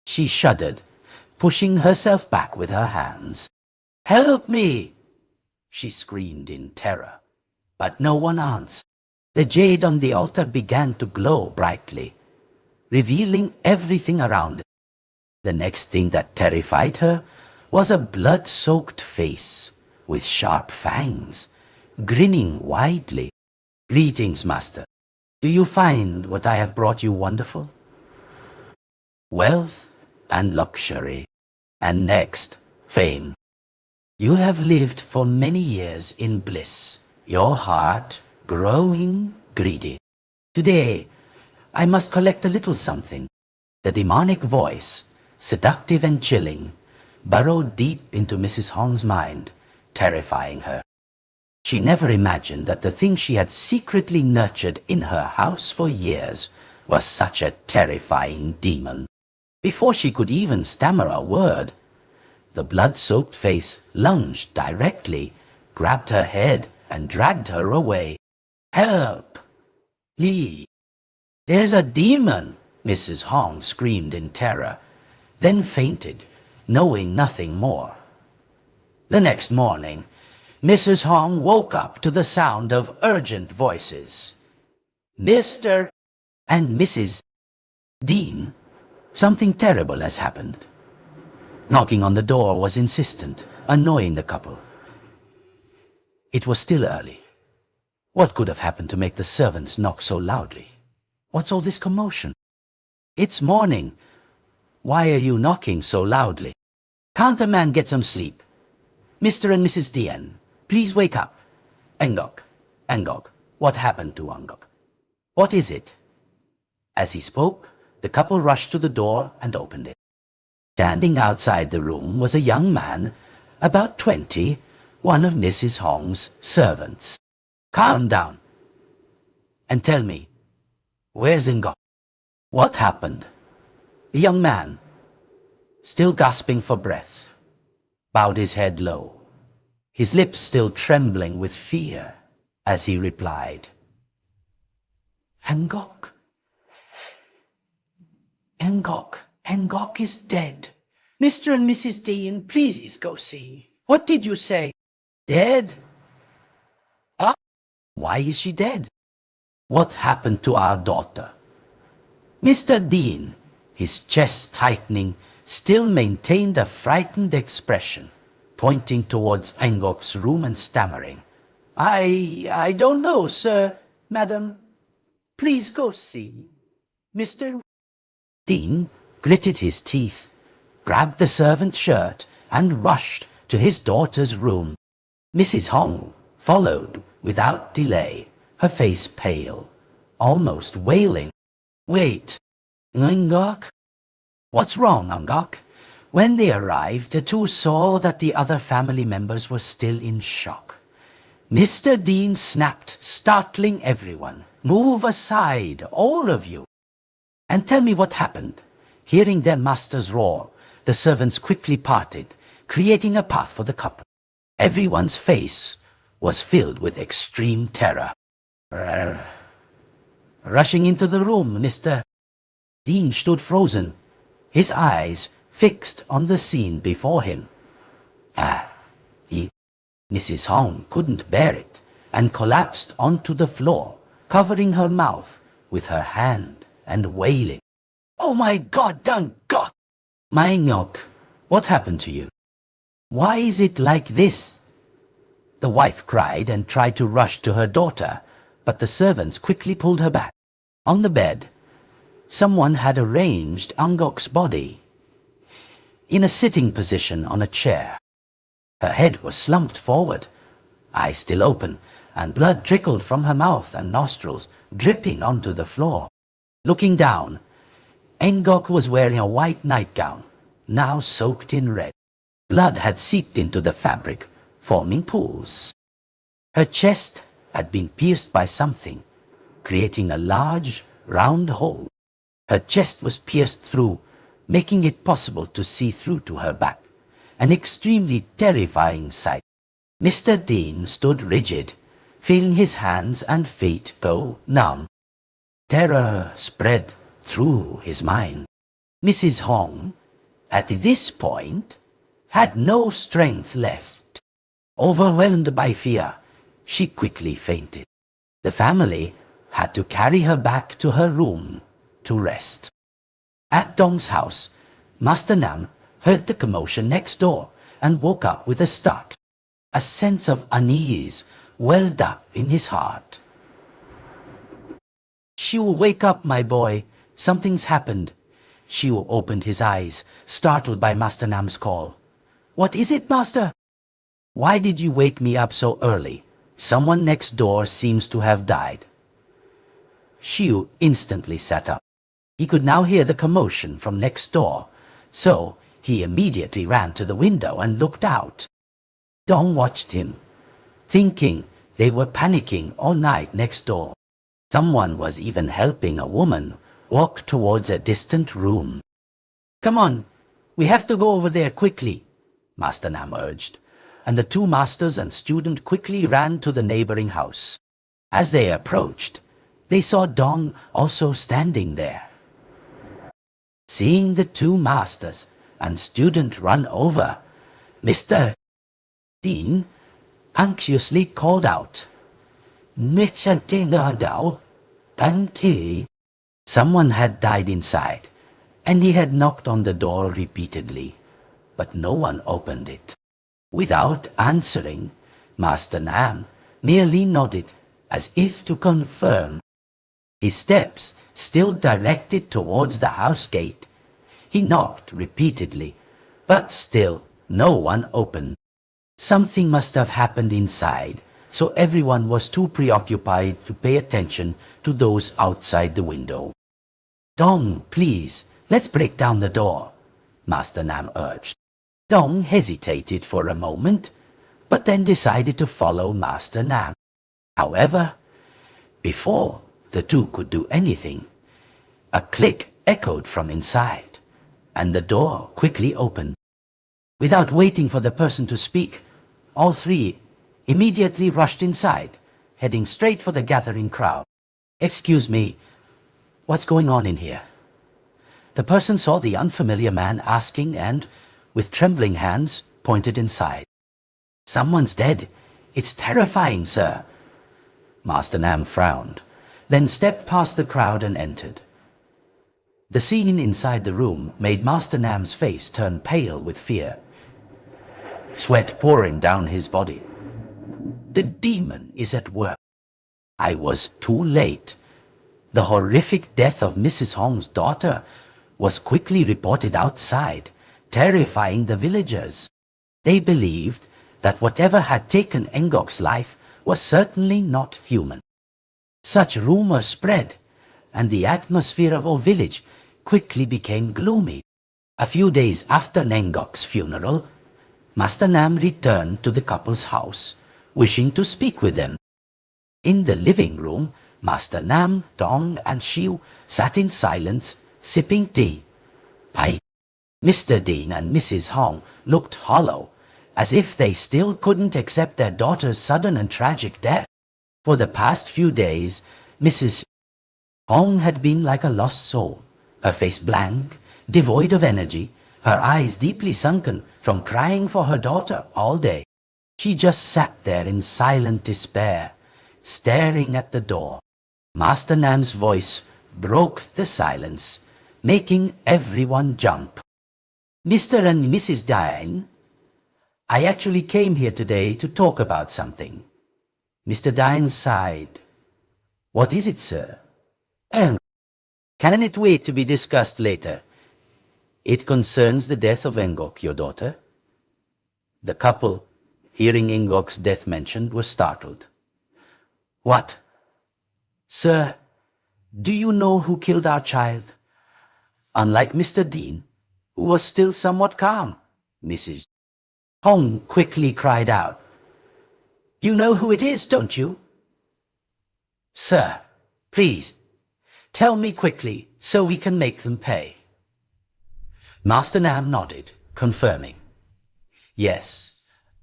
She shuddered, pushing herself back with her hands. "Help me!" she screamed in terror, but no one answered. The jade on the altar began to glow brightly, revealing everything around it. The next thing that terrified her was a blood-soaked face with sharp fangs, grinning widely. "Greetings, Master. Do you find what I have brought you wonderful? Wealth and luxury, and next, fame. You have lived for many years in bliss, your heart growing greedy. Today, I must collect a little something. The demonic voice, seductive and chilling, burrowed deep into Mrs. Hong's mind, terrifying her. She never imagined that the thing she had secretly nurtured in her house for years was such a terrifying demon. Before she could even stammer a word, the blood-soaked face lunged directly, grabbed her head, and dragged her away. "Help! Lee! There's a demon!" Mrs. Hong screamed in terror, then fainted, knowing nothing more. The next morning, Mrs. Hong woke up to the sound of urgent voices. "Mr. and Mrs. Dean, something terrible has happened." Knocking on the door was insistent, annoying the couple. It was still early. What could have happened to make the servants knock so loudly? What's all this commotion? It's morning. Why are you knocking so loudly? Can't a man get some sleep? Mr. and Mrs. Dean, please wake up. Angok, what happened to Angok? What is it? As he spoke, the couple rushed to the door and opened it. Standing outside the room was a young man, about 20, one of Mrs. Hong's servants. "Calm down and tell me, where's Angok? What happened?" The young man, still gasping for breath, bowed his head low, his lips still trembling with fear as he replied, "Angok. Angok is dead. Mr. and Mrs. Dean, please go see. What did you say? Dead? Ah, why is she dead? What happened to our daughter?" Mr. Dean, his chest tightening, still maintained a frightened expression, pointing towards Angok's room and stammering, I don't know, sir, madam. Please go see. Mr. Dean gritted his teeth, grabbed the servant's shirt, and rushed to his daughter's room. Mrs. Hong followed without delay, her face pale, almost wailing. "Wait, Angok? What's wrong, Angok?" When they arrived, the two saw that the other family members were still in shock. Mr. Dean snapped, startling everyone. "Move aside, all of you, and tell me what happened." Hearing their master's roar, the servants quickly parted, creating a path for the couple. Everyone's face was filled with extreme terror. Rushing into the room, Mr. Dean stood frozen, his eyes fixed on the scene before him. Mrs. Hong couldn't bear it and collapsed onto the floor, covering her mouth with her hand and wailing. "Oh my God, thank God! My Ngok, what happened to you? Why is it like this?" The wife cried and tried to rush to her daughter, but the servants quickly pulled her back. On the bed, someone had arranged Angok's body in a sitting position on a chair. Her head was slumped forward, eyes still open, and blood trickled from her mouth and nostrils, dripping onto the floor. Looking down, Angok was wearing a white nightgown, now soaked in red. Blood had seeped into the fabric, forming pools. Her chest had been pierced by something, creating a large, round hole. Her chest was pierced through, making it possible to see through to her back. An extremely terrifying sight. Mr. Dean stood rigid, feeling his hands and feet go numb. Terror spread through his mind. Mrs. Hong, at this point, had no strength left. Overwhelmed by fear, she quickly fainted. The family had to carry her back to her room to rest. At Dong's house, Master Nam heard the commotion next door and woke up with a start. A sense of unease welled up in his heart. "Shiu, wake up, my boy. Something's happened." Shiu opened his eyes, startled by Master Nam's call. "What is it, Master?" "Why did you wake me up so early? Someone next door seems to have died." Shiu instantly sat up. He could now hear the commotion from next door, so he immediately ran to the window and looked out. Dong watched him, thinking they were panicking all night next door. Someone was even helping a woman walk towards a distant room. "Come on, we have to go over there quickly," Master Nam urged, and the two masters and student quickly ran to the neighboring house. As they approached, they saw Dong also standing there. Seeing the two masters and student run over, Mr. Dean anxiously called out, Someone had died inside, and he had knocked on the door repeatedly, but no one opened it. Without answering, Master Nam merely nodded as if to confirm. His steps still directed towards the house gate. He knocked repeatedly, but still no one opened. Something must have happened inside, so everyone was too preoccupied to pay attention to those outside the window. "Dong, please, let's break down the door," Master Nam urged. Dong hesitated for a moment, but then decided to follow Master Nam. However, before the two could do anything, a click echoed from inside, and the door quickly opened. Without waiting for the person to speak, all three immediately rushed inside, heading straight for the gathering crowd. "Excuse me, what's going on in here?" The person saw the unfamiliar man asking and, with trembling hands, pointed inside. "Someone's dead. It's terrifying, sir." Master Nam frowned, then stepped past the crowd and entered. The scene inside the room made Master Nam's face turn pale with fear, sweat pouring down his body. The demon is at work. I was too late. The horrific death of Mrs. Hong's daughter was quickly reported outside, terrifying the villagers. They believed that whatever had taken Engok's life was certainly not human. Such rumors spread, and the atmosphere of our village quickly became gloomy. A few days after Engok's funeral, Master Nam returned to the couple's house, wishing to speak with them. In the living room, Master Nam, Dong, and Shiu sat in silence, sipping tea. Mr. Dean and Mrs. Hong looked hollow, as if they still couldn't accept their daughter's sudden and tragic death. For the past few days, Mrs. Hong had been like a lost soul, her face blank, devoid of energy, her eyes deeply sunken from crying for her daughter all day. She just sat there in silent despair, staring at the door. Master Nam's voice broke the silence, making everyone jump. "Mr. and Mrs. Dine, I actually came here today to talk about something." Mr. Dine sighed. "What is it, sir?" "Can it wait to be discussed later? It concerns the death of Engok, your daughter." The couple, hearing Engok's death mentioned, were startled. "What? Sir, do you know who killed our child?" Unlike Mr. Dean, who was still somewhat calm, Mrs. Hong quickly cried out, "You know who it is, don't you?" "Sir, please, tell me quickly so we can make them pay." Master Nam nodded, confirming, "Yes,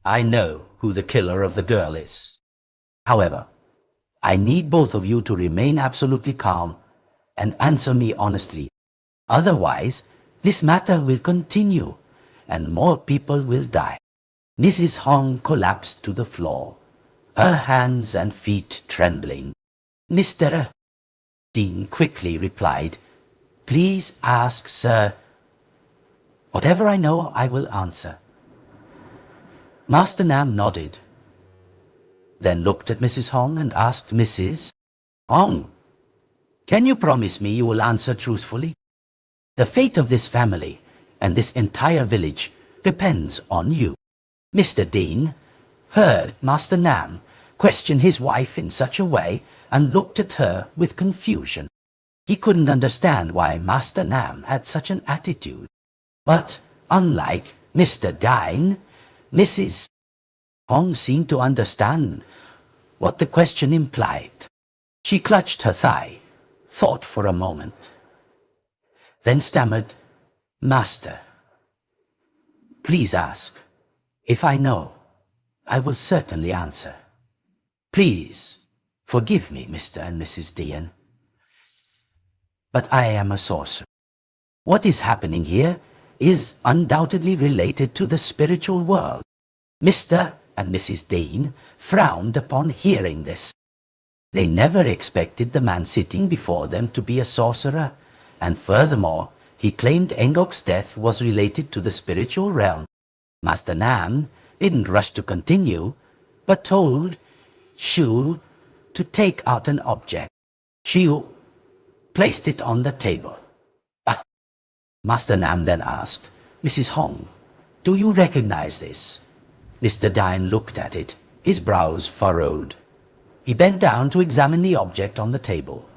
I know who the killer of the girl is. However, I need both of you to remain absolutely calm and answer me honestly. Otherwise, this matter will continue and more people will die." Mrs. Hong collapsed to the floor, her hands and feet trembling. Mr. Dean quickly replied, "Please ask, sir. Whatever I know, I will answer." Master Nam nodded, then looked at Mrs. Hong and asked Mrs. Hong, "Can you promise me you will answer truthfully? The fate of this family and this entire village depends on you." Mr. Dean heard Master Nam question his wife in such a way and looked at her with confusion. He couldn't understand why Master Nam had such an attitude. But, unlike Mr. Dine, Mrs. Hong seemed to understand what the question implied. She clutched her thigh, thought for a moment, then stammered, "Master, please ask. If I know, I will certainly answer. Please forgive me, Mr. and Mrs. Dean. But I am a sorcerer. What is happening here is undoubtedly related to the spiritual world." Mr. and Mrs. Dean frowned upon hearing this. They never expected the man sitting before them to be a sorcerer, and furthermore, he claimed Engok's death was related to the spiritual realm. Master Nam didn't rush to continue, but told Shu to take out an object. Shu placed it on the table. Master Nam then asked, "Mrs. Hong, do you recognize this?" Mr. Dine looked at it, his brows furrowed. He bent down to examine the object on the table.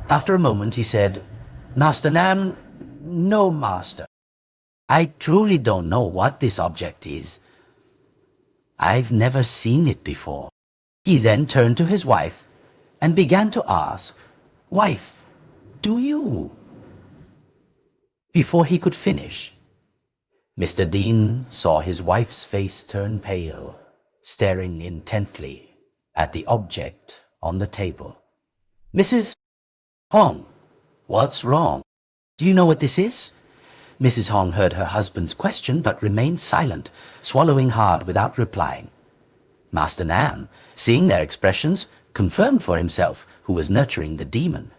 After a moment he said, "Master Nam, no, Master. I truly don't know what this object is. I've never seen it before." He then turned to his wife and began to ask, "Wife, do you?" Before he could finish, Mr. Dean saw his wife's face turn pale, staring intently at the object on the table. "Mrs. Hong, what's wrong? Do you know what this is?" Mrs. Hong heard her husband's question but remained silent, swallowing hard without replying. Master Nam, seeing their expressions, confirmed for himself who was nurturing the demon.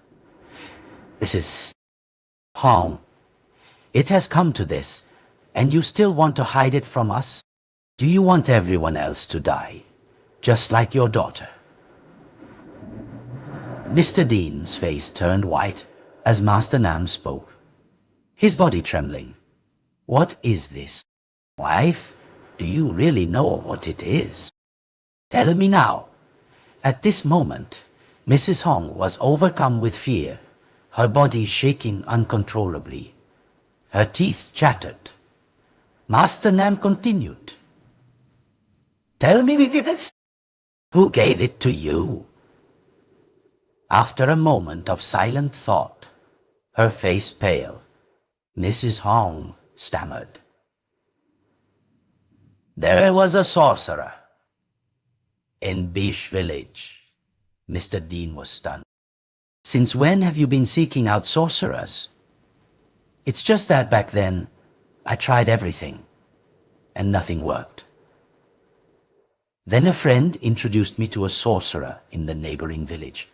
"Mrs. Hong, it has come to this, and you still want to hide it from us? Do you want everyone else to die, just like your daughter?" Mr. Dean's face turned white as Master Nam spoke, his body trembling. "What is this? Wife, do you really know what it is? Tell me now." At this moment, Mrs. Hong was overcome with fear, her body shaking uncontrollably. Her teeth chattered. Master Nam continued, "Tell me, who gave it to you?" After a moment of silent thought, her face pale, Mrs. Hong stammered, "There was a sorcerer in Bish village." Mr. Dean was stunned. "Since when have you been seeking out sorcerers?" "It's just that back then, I tried everything, and nothing worked. Then a friend introduced me to a sorcerer in the neighboring village,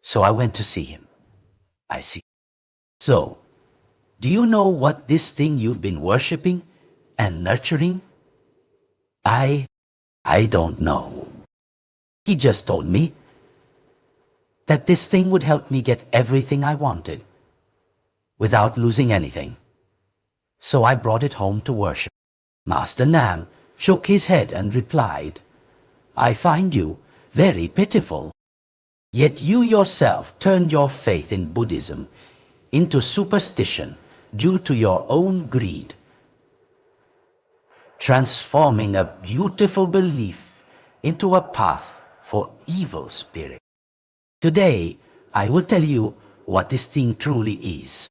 so I went to see him." "I see. So, do you know what this thing you've been worshipping and nurturing?" I don't know. He just told me that this thing would help me get everything I wanted, without losing anything. So I brought it home to worship." Master Nam shook his head and replied, "I find you very pitiful. Yet you yourself turned your faith in Buddhism into superstition due to your own greed, transforming a beautiful belief into a path for evil spirit. Today, I will tell you what this thing truly is."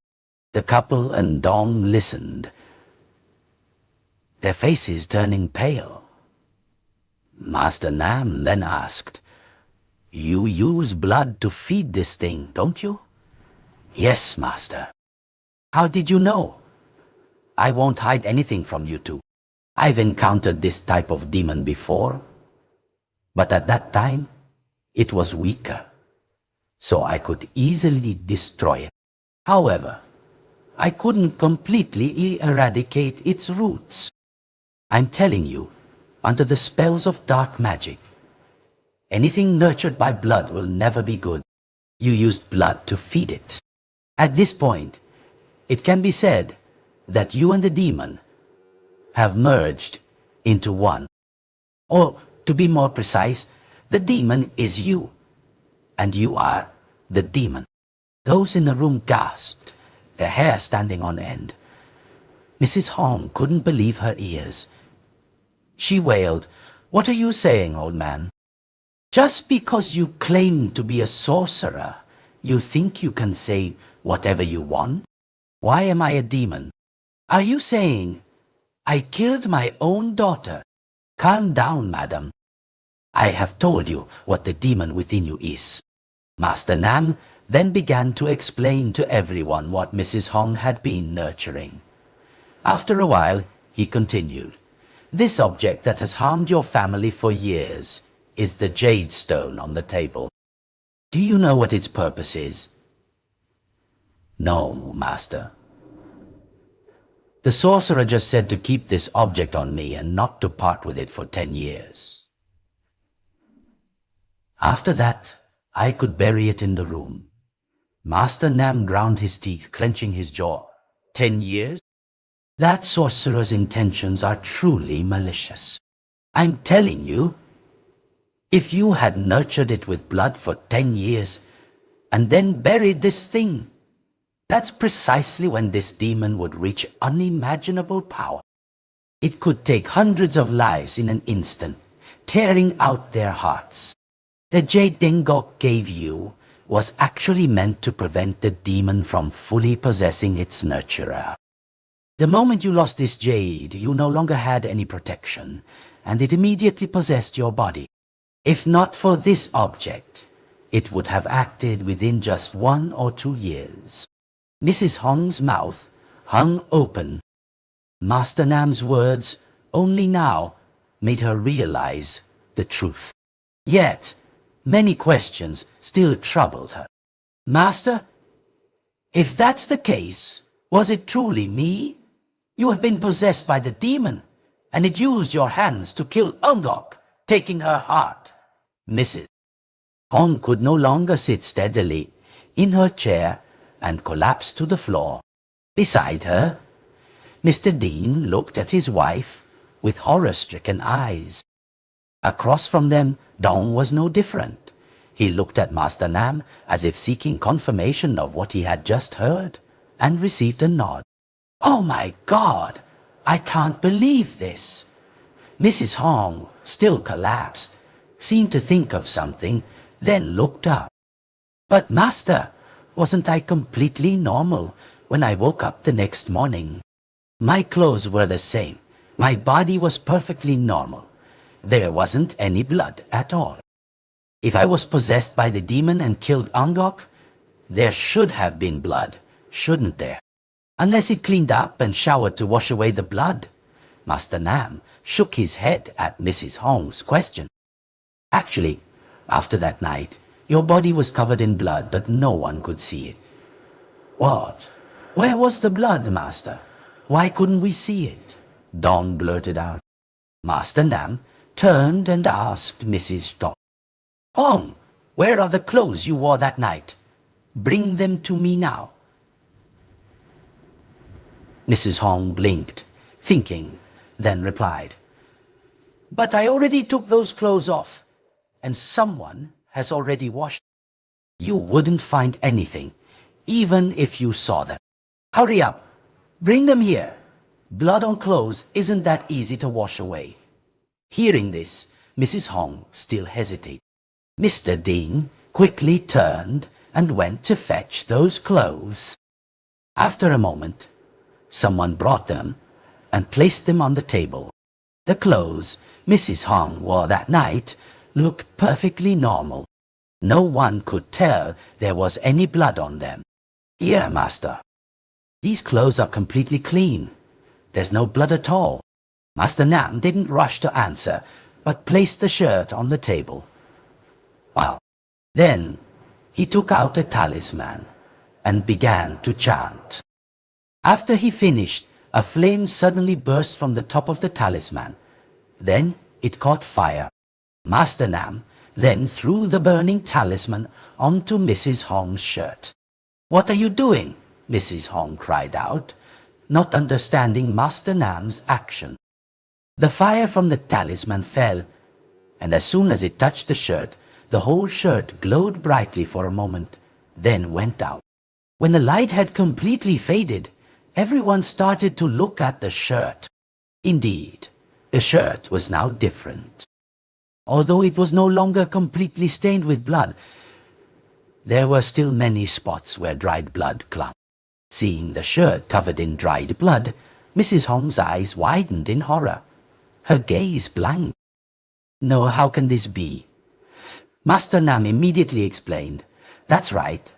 The couple and Dong listened, their faces turning pale. Master Nam then asked, "You use blood to feed this thing, don't you?" "Yes, Master." "How did you know?" "I won't hide anything from you two. I've encountered this type of demon before, but at that time, it was weaker, so I could easily destroy it. However, I couldn't completely eradicate its roots. I'm telling you, under the spells of dark magic, anything nurtured by blood will never be good. You used blood to feed it. At this point, it can be said that you and the demon have merged into one. Or, to be more precise, the demon is you. And you are the demon. Those in the room gasped, their hair standing on end. Mrs. Hong couldn't believe her ears. She wailed, "What are you saying, old man? Just because you claim to be a sorcerer, you think you can say whatever you want? Why am I a demon? Are you saying I killed my own daughter? Calm down, madam. I have told you what the demon within you is." Master Nam then began to explain to everyone what Mrs. Hong had been nurturing. After a while, he continued, "This object that has harmed your family for years is the jade stone on the table. Do you know what its purpose is?" "No, master." "The sorcerer just said to keep this object on me and not to part with it for 10 years. After that, I could bury it in the room." Master Nam ground his teeth, clenching his jaw. 10 years? That sorcerer's intentions are truly malicious. I'm telling you, if you had nurtured it with blood for 10 years and then buried this thing, that's precisely when this demon would reach unimaginable power. It could take hundreds of lives in an instant, tearing out their hearts. The jade Dengok gave you was actually meant to prevent the demon from fully possessing its nurturer. The moment you lost this jade, you no longer had any protection, and it immediately possessed your body. If not for this object, it would have acted within just 1 or 2 years. Mrs. Hong's mouth hung open. Master Nam's words only now made her realize the truth. Yet, many questions still troubled her. "Master, if that's the case, was it truly me? You have been possessed by the demon, and it used your hands to kill Ungok, taking her heart." Mrs. Hong could no longer sit steadily in her chair and collapsed to the floor. Beside her, Mr. Dean looked at his wife with horror-stricken eyes. Across from them, Dong was no different. He looked at Master Nam as if seeking confirmation of what he had just heard, and received a nod. "Oh my God! I can't believe this!" Mrs. Hong, still collapsed, seemed to think of something, then looked up. "But Master, wasn't I completely normal when I woke up the next morning? My clothes were the same. My body was perfectly normal. There wasn't any blood at all. If I was possessed by the demon and killed Angok, there should have been blood, shouldn't there? Unless it cleaned up and showered to wash away the blood." Master Nam shook his head at Mrs. Hong's question. "Actually, after that night, your body was covered in blood, but no one could see it." "What? Where was the blood, Master? Why couldn't we see it?" Dong blurted out. Master Nam turned and asked Mrs. Dong, "Hong, where are the clothes you wore that night? Bring them to me now." Mrs. Hong blinked, thinking, then replied, "But I already took those clothes off, and someone has already washed them. You wouldn't find anything, even if you saw them. Hurry up, bring them here. Blood on clothes isn't that easy to wash away." Hearing this, Mrs. Hong still hesitated. Mr. Dean quickly turned and went to fetch those clothes. After a moment, someone brought them and placed them on the table. The clothes Mrs. Hong wore that night looked perfectly normal. No one could tell there was any blood on them. "Here, Master. These clothes are completely clean. There's no blood at all." Master Nam didn't rush to answer, but placed the shirt on the table. Well, then he took out a talisman and began to chant. After he finished, a flame suddenly burst from the top of the talisman. Then it caught fire. Master Nam then threw the burning talisman onto Mrs. Hong's shirt. "What are you doing?" Mrs. Hong cried out, not understanding Master Nam's action. The fire from the talisman fell, and as soon as it touched the shirt, The whole shirt glowed brightly for a moment, then went out. When the light had completely faded, everyone started to look at the shirt. Indeed, the shirt was now different. Although it was no longer completely stained with blood, there were still many spots where dried blood clung. Seeing the shirt covered in dried blood, Mrs. Hong's eyes widened in horror. Her gaze blanked. No, how can this be? Master Nam immediately explained. That's right.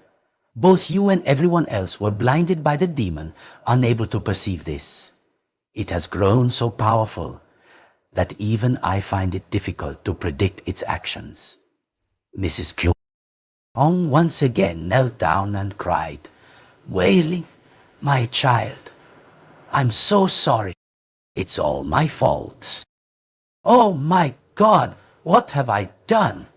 Both you and everyone else were blinded by the demon, unable to perceive this. It has grown so powerful that even I find it difficult to predict its actions. Mrs. Hong once again knelt down and cried, wailing, my child, I'm so sorry. It's all my fault. Oh my God, what have I done?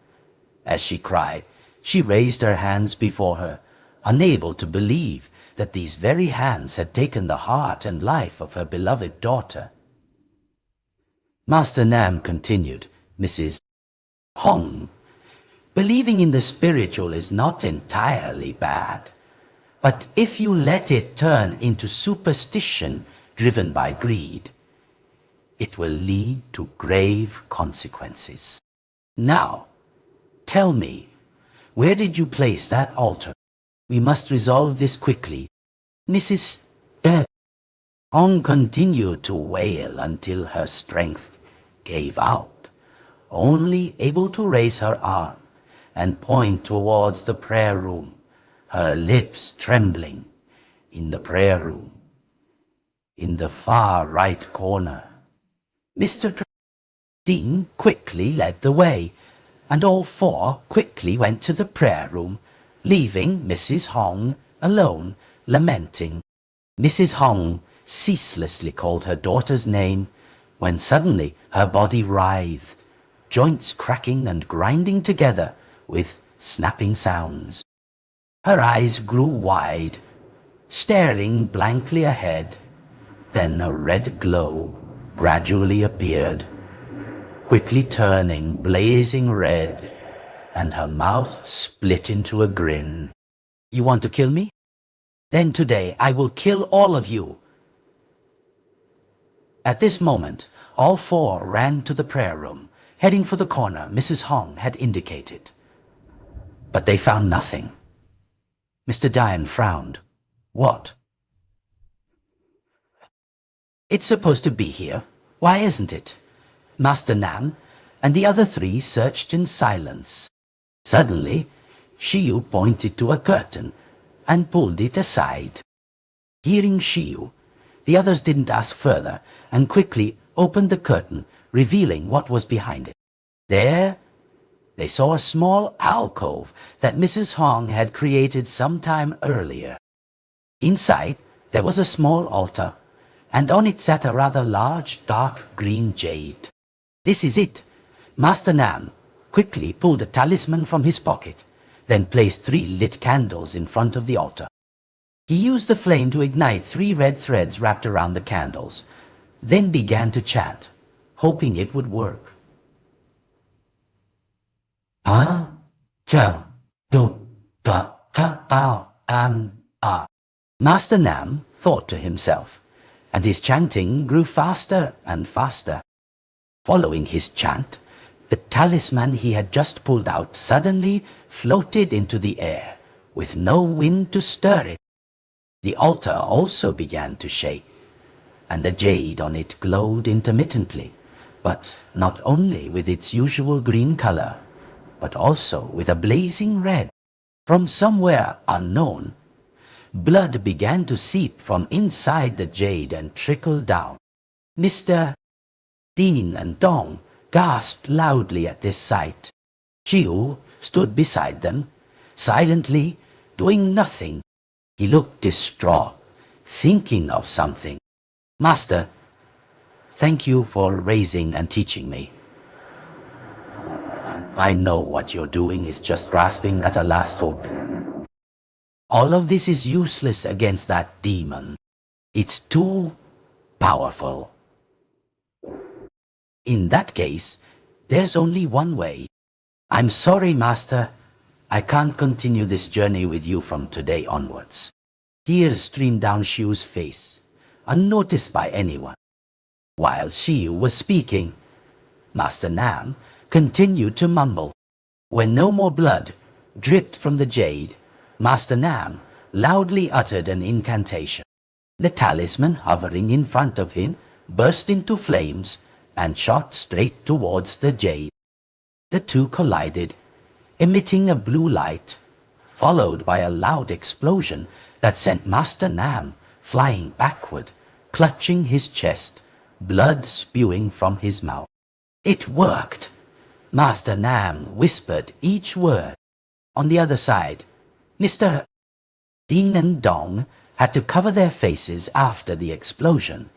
As she cried, she raised her hands before her, unable to believe that these very hands had taken the heart and life of her beloved daughter. Master Nam continued, Mrs. Hong, believing in the spiritual is not entirely bad, but if you let it turn into superstition driven by greed, it will lead to grave consequences. Now, tell me, where did you place that altar? We must resolve this quickly. Mrs. Hong continued to wail until her strength gave out, only able to raise her arm and point towards the prayer room, her lips trembling. In the prayer room, in the far right corner, Mr. Dean quickly led the way, and all four quickly went to the prayer room, leaving Mrs. Hong alone, lamenting. Mrs. Hong ceaselessly called her daughter's name, when suddenly her body writhed, joints cracking and grinding together with snapping sounds. Her eyes grew wide, staring blankly ahead. Then a red glow gradually appeared, quickly turning blazing red, and her mouth split into a grin. You want to kill me? Then today I will kill all of you. At this moment, all four ran to the prayer room, heading for the corner Mrs. Hong had indicated. But they found nothing. Mr. Dian frowned. What? It's supposed to be here. Why isn't it? Master Nam and the other three searched in silence. Suddenly, Shiyu pointed to a curtain and pulled it aside. Hearing Shiyu, the others didn't ask further and quickly opened the curtain, revealing what was behind it. There, they saw a small alcove that Mrs. Hong had created some time earlier. Inside, there was a small altar, and on it sat a rather large dark green jade. This is it. Master Nam quickly pulled a talisman from his pocket, then placed 3 lit candles in front of the altar. He used the flame to ignite 3 red threads wrapped around the candles, then began to chant, hoping it would work. Master Nam thought to himself, and his chanting grew faster and faster. Following his chant, the talisman he had just pulled out suddenly floated into the air, with no wind to stir it. The altar also began to shake, and the jade on it glowed intermittently, but not only with its usual green color, but also with a blazing red. From somewhere unknown, blood began to seep from inside the jade and trickle down. Mr. Dean and Dong gasped loudly at this sight. Chiu stood beside them, silently doing nothing. He looked distraught, thinking of something. Master, thank you for raising and teaching me. I know what you're doing is just grasping at a last hope. All of this is useless against that demon. It's too powerful. In that case, there's only one way. I'm sorry, Master. I can't continue this journey with you from today onwards. Tears streamed down Xiu's face, unnoticed by anyone. While Xiu was speaking, Master Nam continued to mumble. When no more blood dripped from the jade, Master Nam loudly uttered an incantation. The talisman hovering in front of him burst into flames and shot straight towards the jade. The two collided, emitting a blue light, followed by a loud explosion that sent Master Nam flying backward, clutching his chest, blood spewing from his mouth. It worked! Master Nam whispered each word. On the other side, Mr. Dean and Dong had to cover their faces after the explosion.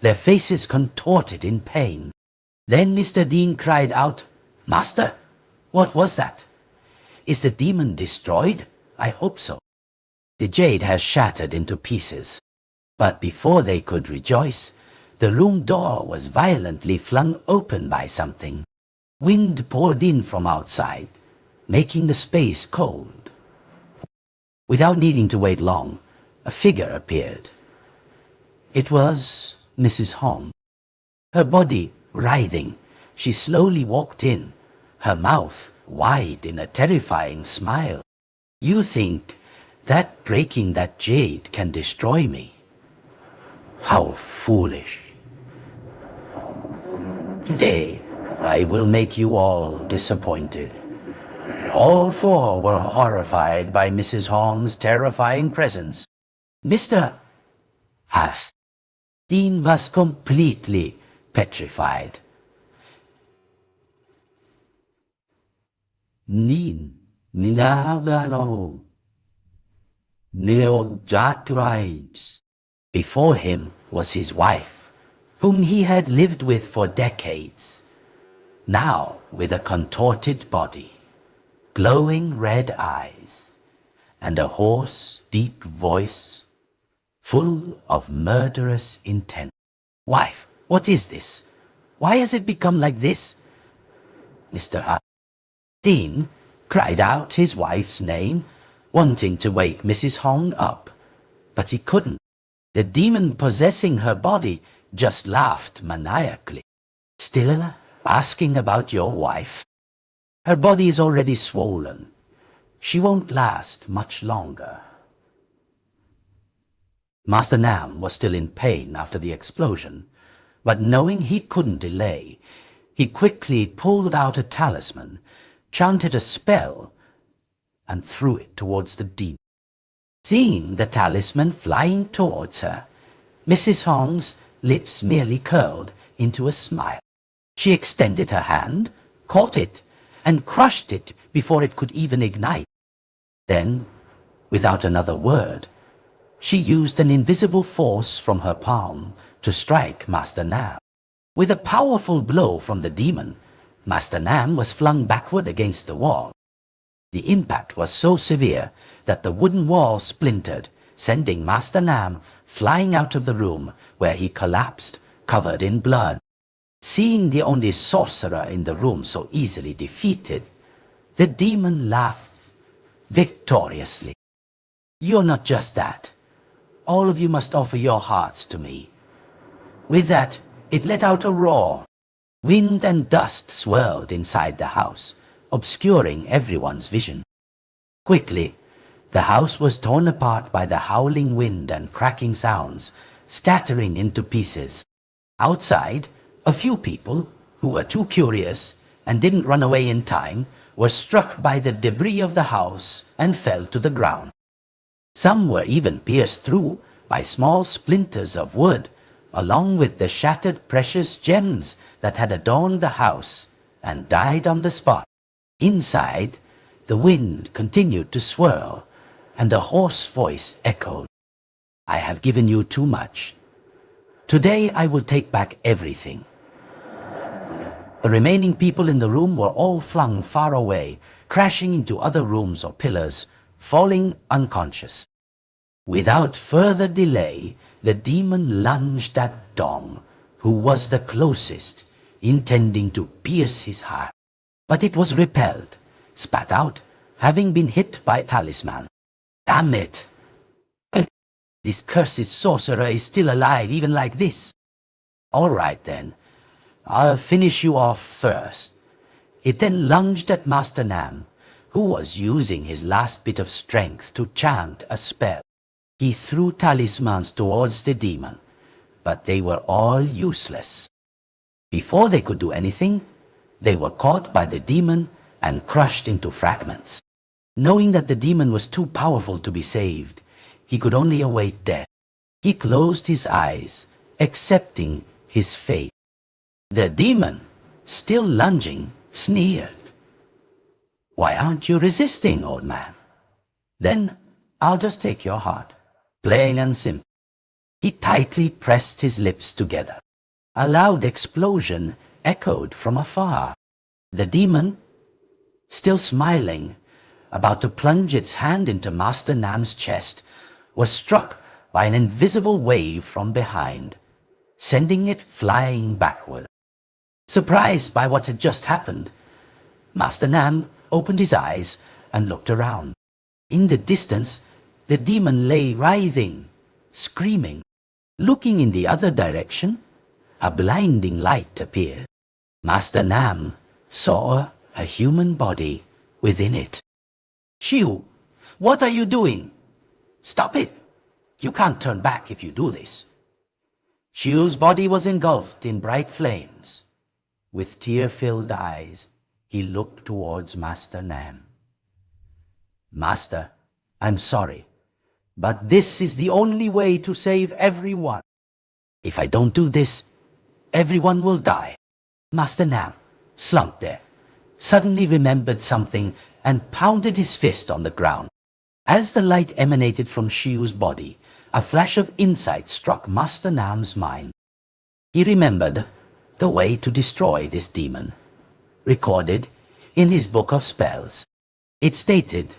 Their faces contorted in pain. Then Mr. Dean cried out, "Master, what was that? Is the demon destroyed? I hope so." The jade has shattered into pieces. But before they could rejoice, the room door was violently flung open by something. Wind poured in from outside, making the space cold. Without needing to wait long, a figure appeared. It was Mrs. Hong. Her body writhing, she slowly walked in, her mouth wide in a terrifying smile. "You think that breaking that jade can destroy me? How foolish! Today, I will make you all disappointed." All four were horrified by Mrs. Hong's terrifying presence. Mr. Haas, Dean was completely petrified. Before him was his wife, whom he had lived with for decades, now with a contorted body, glowing red eyes, and a hoarse, deep voice full of murderous intent. "Wife, what is this? Why has it become like this?" Mr. Dean cried out his wife's name, wanting to wake Mrs. Hong up, but he couldn't. The demon possessing her body just laughed maniacally. "Still asking about your wife? Her body is already swollen. She won't last much longer." Master Nam was still in pain after the explosion, but knowing he couldn't delay, he quickly pulled out a talisman, chanted a spell, and threw it towards the demon. Seeing the talisman flying towards her, Mrs. Hong's lips merely curled into a smile. She extended her hand, caught it, and crushed it before it could even ignite. Then, without another word, she used an invisible force from her palm to strike Master Nam. With a powerful blow from the demon, Master Nam was flung backward against the wall. The impact was so severe that the wooden wall splintered, sending Master Nam flying out of the room, where he collapsed, covered in blood. Seeing the only sorcerer in the room so easily defeated, the demon laughed victoriously. "You're not just that. All of you must offer your hearts to me." With that, it let out a roar. Wind and dust swirled inside the house, obscuring everyone's vision. Quickly, the house was torn apart by the howling wind and cracking sounds, scattering into pieces. Outside, a few people, who were too curious and didn't run away in time, were struck by the debris of the house and fell to the ground. Some were even pierced through by small splinters of wood, along with the shattered precious gems that had adorned the house, and died on the spot. Inside, the wind continued to swirl, and a hoarse voice echoed, "I have given you too much. Today I will take back everything." The remaining people in the room were all flung far away, crashing into other rooms or pillars, falling unconscious. Without further delay, the demon lunged at Dong, who was the closest, intending to pierce his heart. but it was repelled, spat out, having been hit by a talisman. Damn it! This cursed sorcerer is still alive even like this. All right then, I'll finish you off first. It then lunged at Master Nam, who was using his last bit of strength to chant a spell. He threw talismans towards the demon, but they were all useless. Before they could do anything, they were caught by the demon and crushed into fragments. Knowing that the demon was too powerful to be saved, he could only await death. He closed his eyes, accepting his fate. The demon, still lunging, sneered. "Why aren't you resisting, old man? Then I'll just take your heart. Plain and simple." He tightly pressed his lips together. A loud explosion echoed from afar. The demon, still smiling, about to plunge its hand into Master Nam's chest, was struck by an invisible wave from behind, sending it flying backward. Surprised by what had just happened, Master Nam opened his eyes and looked around. In the distance, the demon lay writhing, screaming. Looking in the other direction, a blinding light appeared. Master Nam saw a human body within it. "Shiu, what are you doing? Stop it! You can't turn back if you do this." Shiu's body was engulfed in bright flames. With tear-filled eyes, he looked towards Master Nam. "Master, I'm sorry, but this is the only way to save everyone. If I don't do this, everyone will die." Master Nam, slumped there, suddenly remembered something and pounded his fist on the ground. As the light emanated from Shiu's body, a flash of insight struck Master Nam's mind. He remembered the way to destroy this demon, recorded in his book of spells. It stated,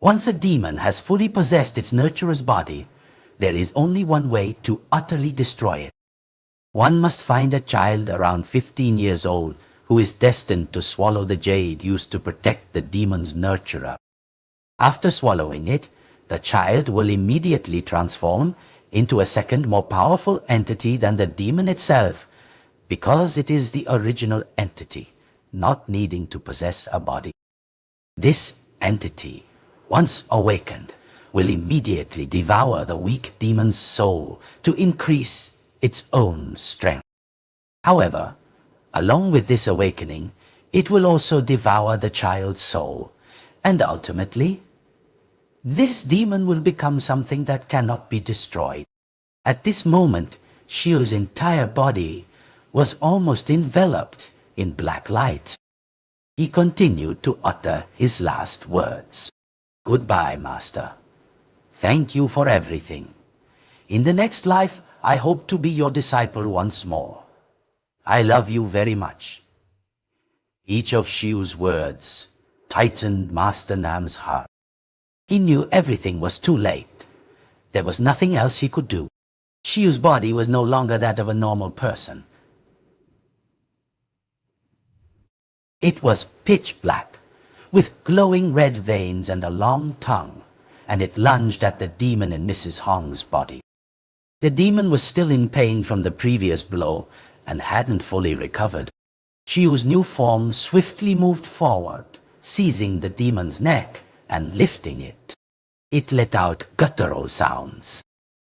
"Once a demon has fully possessed its nurturer's body, there is only one way to utterly destroy it. One must find a child around 15 years old who is destined to swallow the jade used to protect the demon's nurturer. After swallowing it, the child will immediately transform into a second, more powerful entity than the demon itself, because it is the original entity, not needing to possess a body. This entity, once awakened, will immediately devour the weak demon's soul to increase its own strength. However, along with this awakening, it will also devour the child's soul, and ultimately, this demon will become something that cannot be destroyed." At this moment, Shiu's entire body was almost enveloped in black light. He continued to utter his last words. "Goodbye, Master. Thank you for everything. In the next life, I hope to be your disciple once more. I love you very much." Each of Shiu's words tightened Master Nam's heart. He knew everything was too late. There was nothing else he could do. Shiu's body was no longer that of a normal person. It was pitch black, with glowing red veins and a long tongue, and it lunged at the demon in Mrs. Hong's body. The demon was still in pain from the previous blow and hadn't fully recovered. Shiu's new form swiftly moved forward, seizing the demon's neck and lifting it. It let out guttural sounds.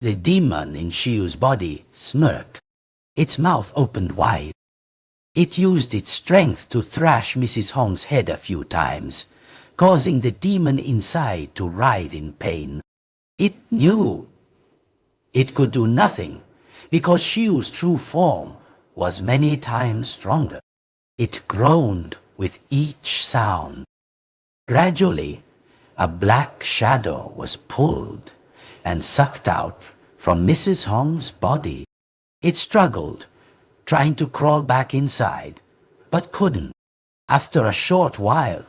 The demon in Shiu's body smirked. Its mouth opened wide. It used its strength to thrash Mrs. Hong's head a few times, causing the demon inside to writhe in pain. It knew it could do nothing because Shiu's true form was many times stronger. It groaned with each sound. Gradually, a black shadow was pulled and sucked out from Mrs. Hong's body. It struggled, trying to crawl back inside, but couldn't. After a short while,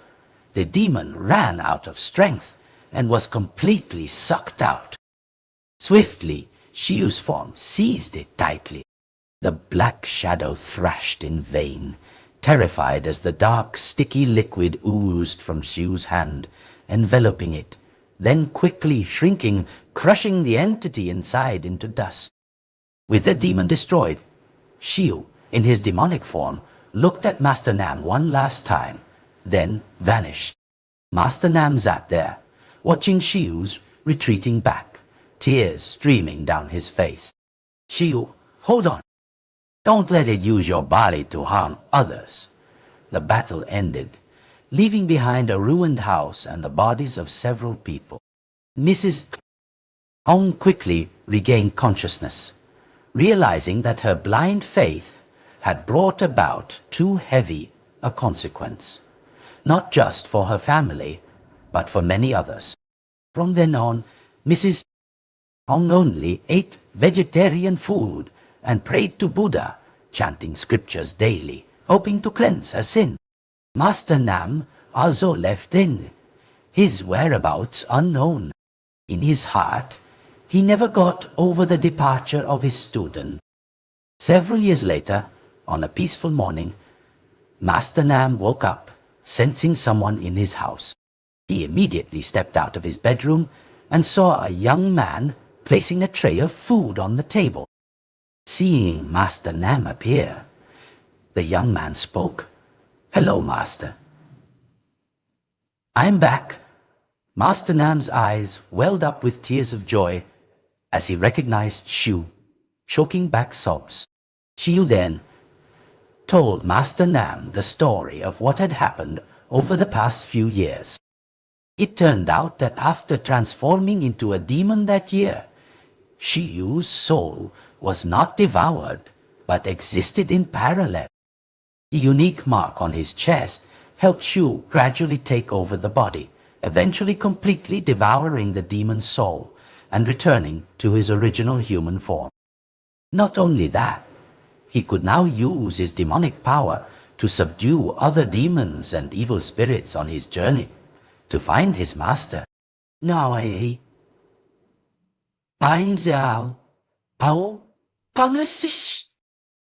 the demon ran out of strength and was completely sucked out. Swiftly, Shiu's form seized it tightly. The black shadow thrashed in vain, terrified as the dark, sticky liquid oozed from Xiu's hand, enveloping it, then quickly shrinking, crushing the entity inside into dust. With the demon destroyed, Xiu, in his demonic form, looked at Master Nam one last time, then vanished. Master Nam sat there, watching Xiu's retreating back, tears streaming down his face. Xiu, hold on. Don't let it use your body to harm others. The battle ended, leaving behind a ruined house and the bodies of several people. Mrs. Hong quickly regained consciousness, realizing that her blind faith had brought about too heavy a consequence, not just for her family, but for many others. From then on, Mrs. Hong only ate vegetarian food and prayed to Buddha, chanting scriptures daily, hoping to cleanse her sin. Master Nam also left in, his whereabouts unknown. In his heart, he never got over the departure of his student. Several years later, on a peaceful morning, Master Nam woke up, sensing someone in his house. He immediately stepped out of his bedroom and saw a young man placing a tray of food on the table. Seeing Master Nam appear, the young man spoke. "Hello, Master." "I'm back." Master Nam's eyes welled up with tears of joy as he recognized Xiu, choking back sobs. Xiu then told Master Nam the story of what had happened over the past few years. It turned out that after transforming into a demon that year, Xiu's soul was not devoured, but existed in parallel. The unique mark on his chest helped Xiu gradually take over the body, eventually completely devouring the demon's soul and returning to his original human form. Not only that, he could now use his demonic power to subdue other demons and evil spirits on his journey to find his master. Now powerless.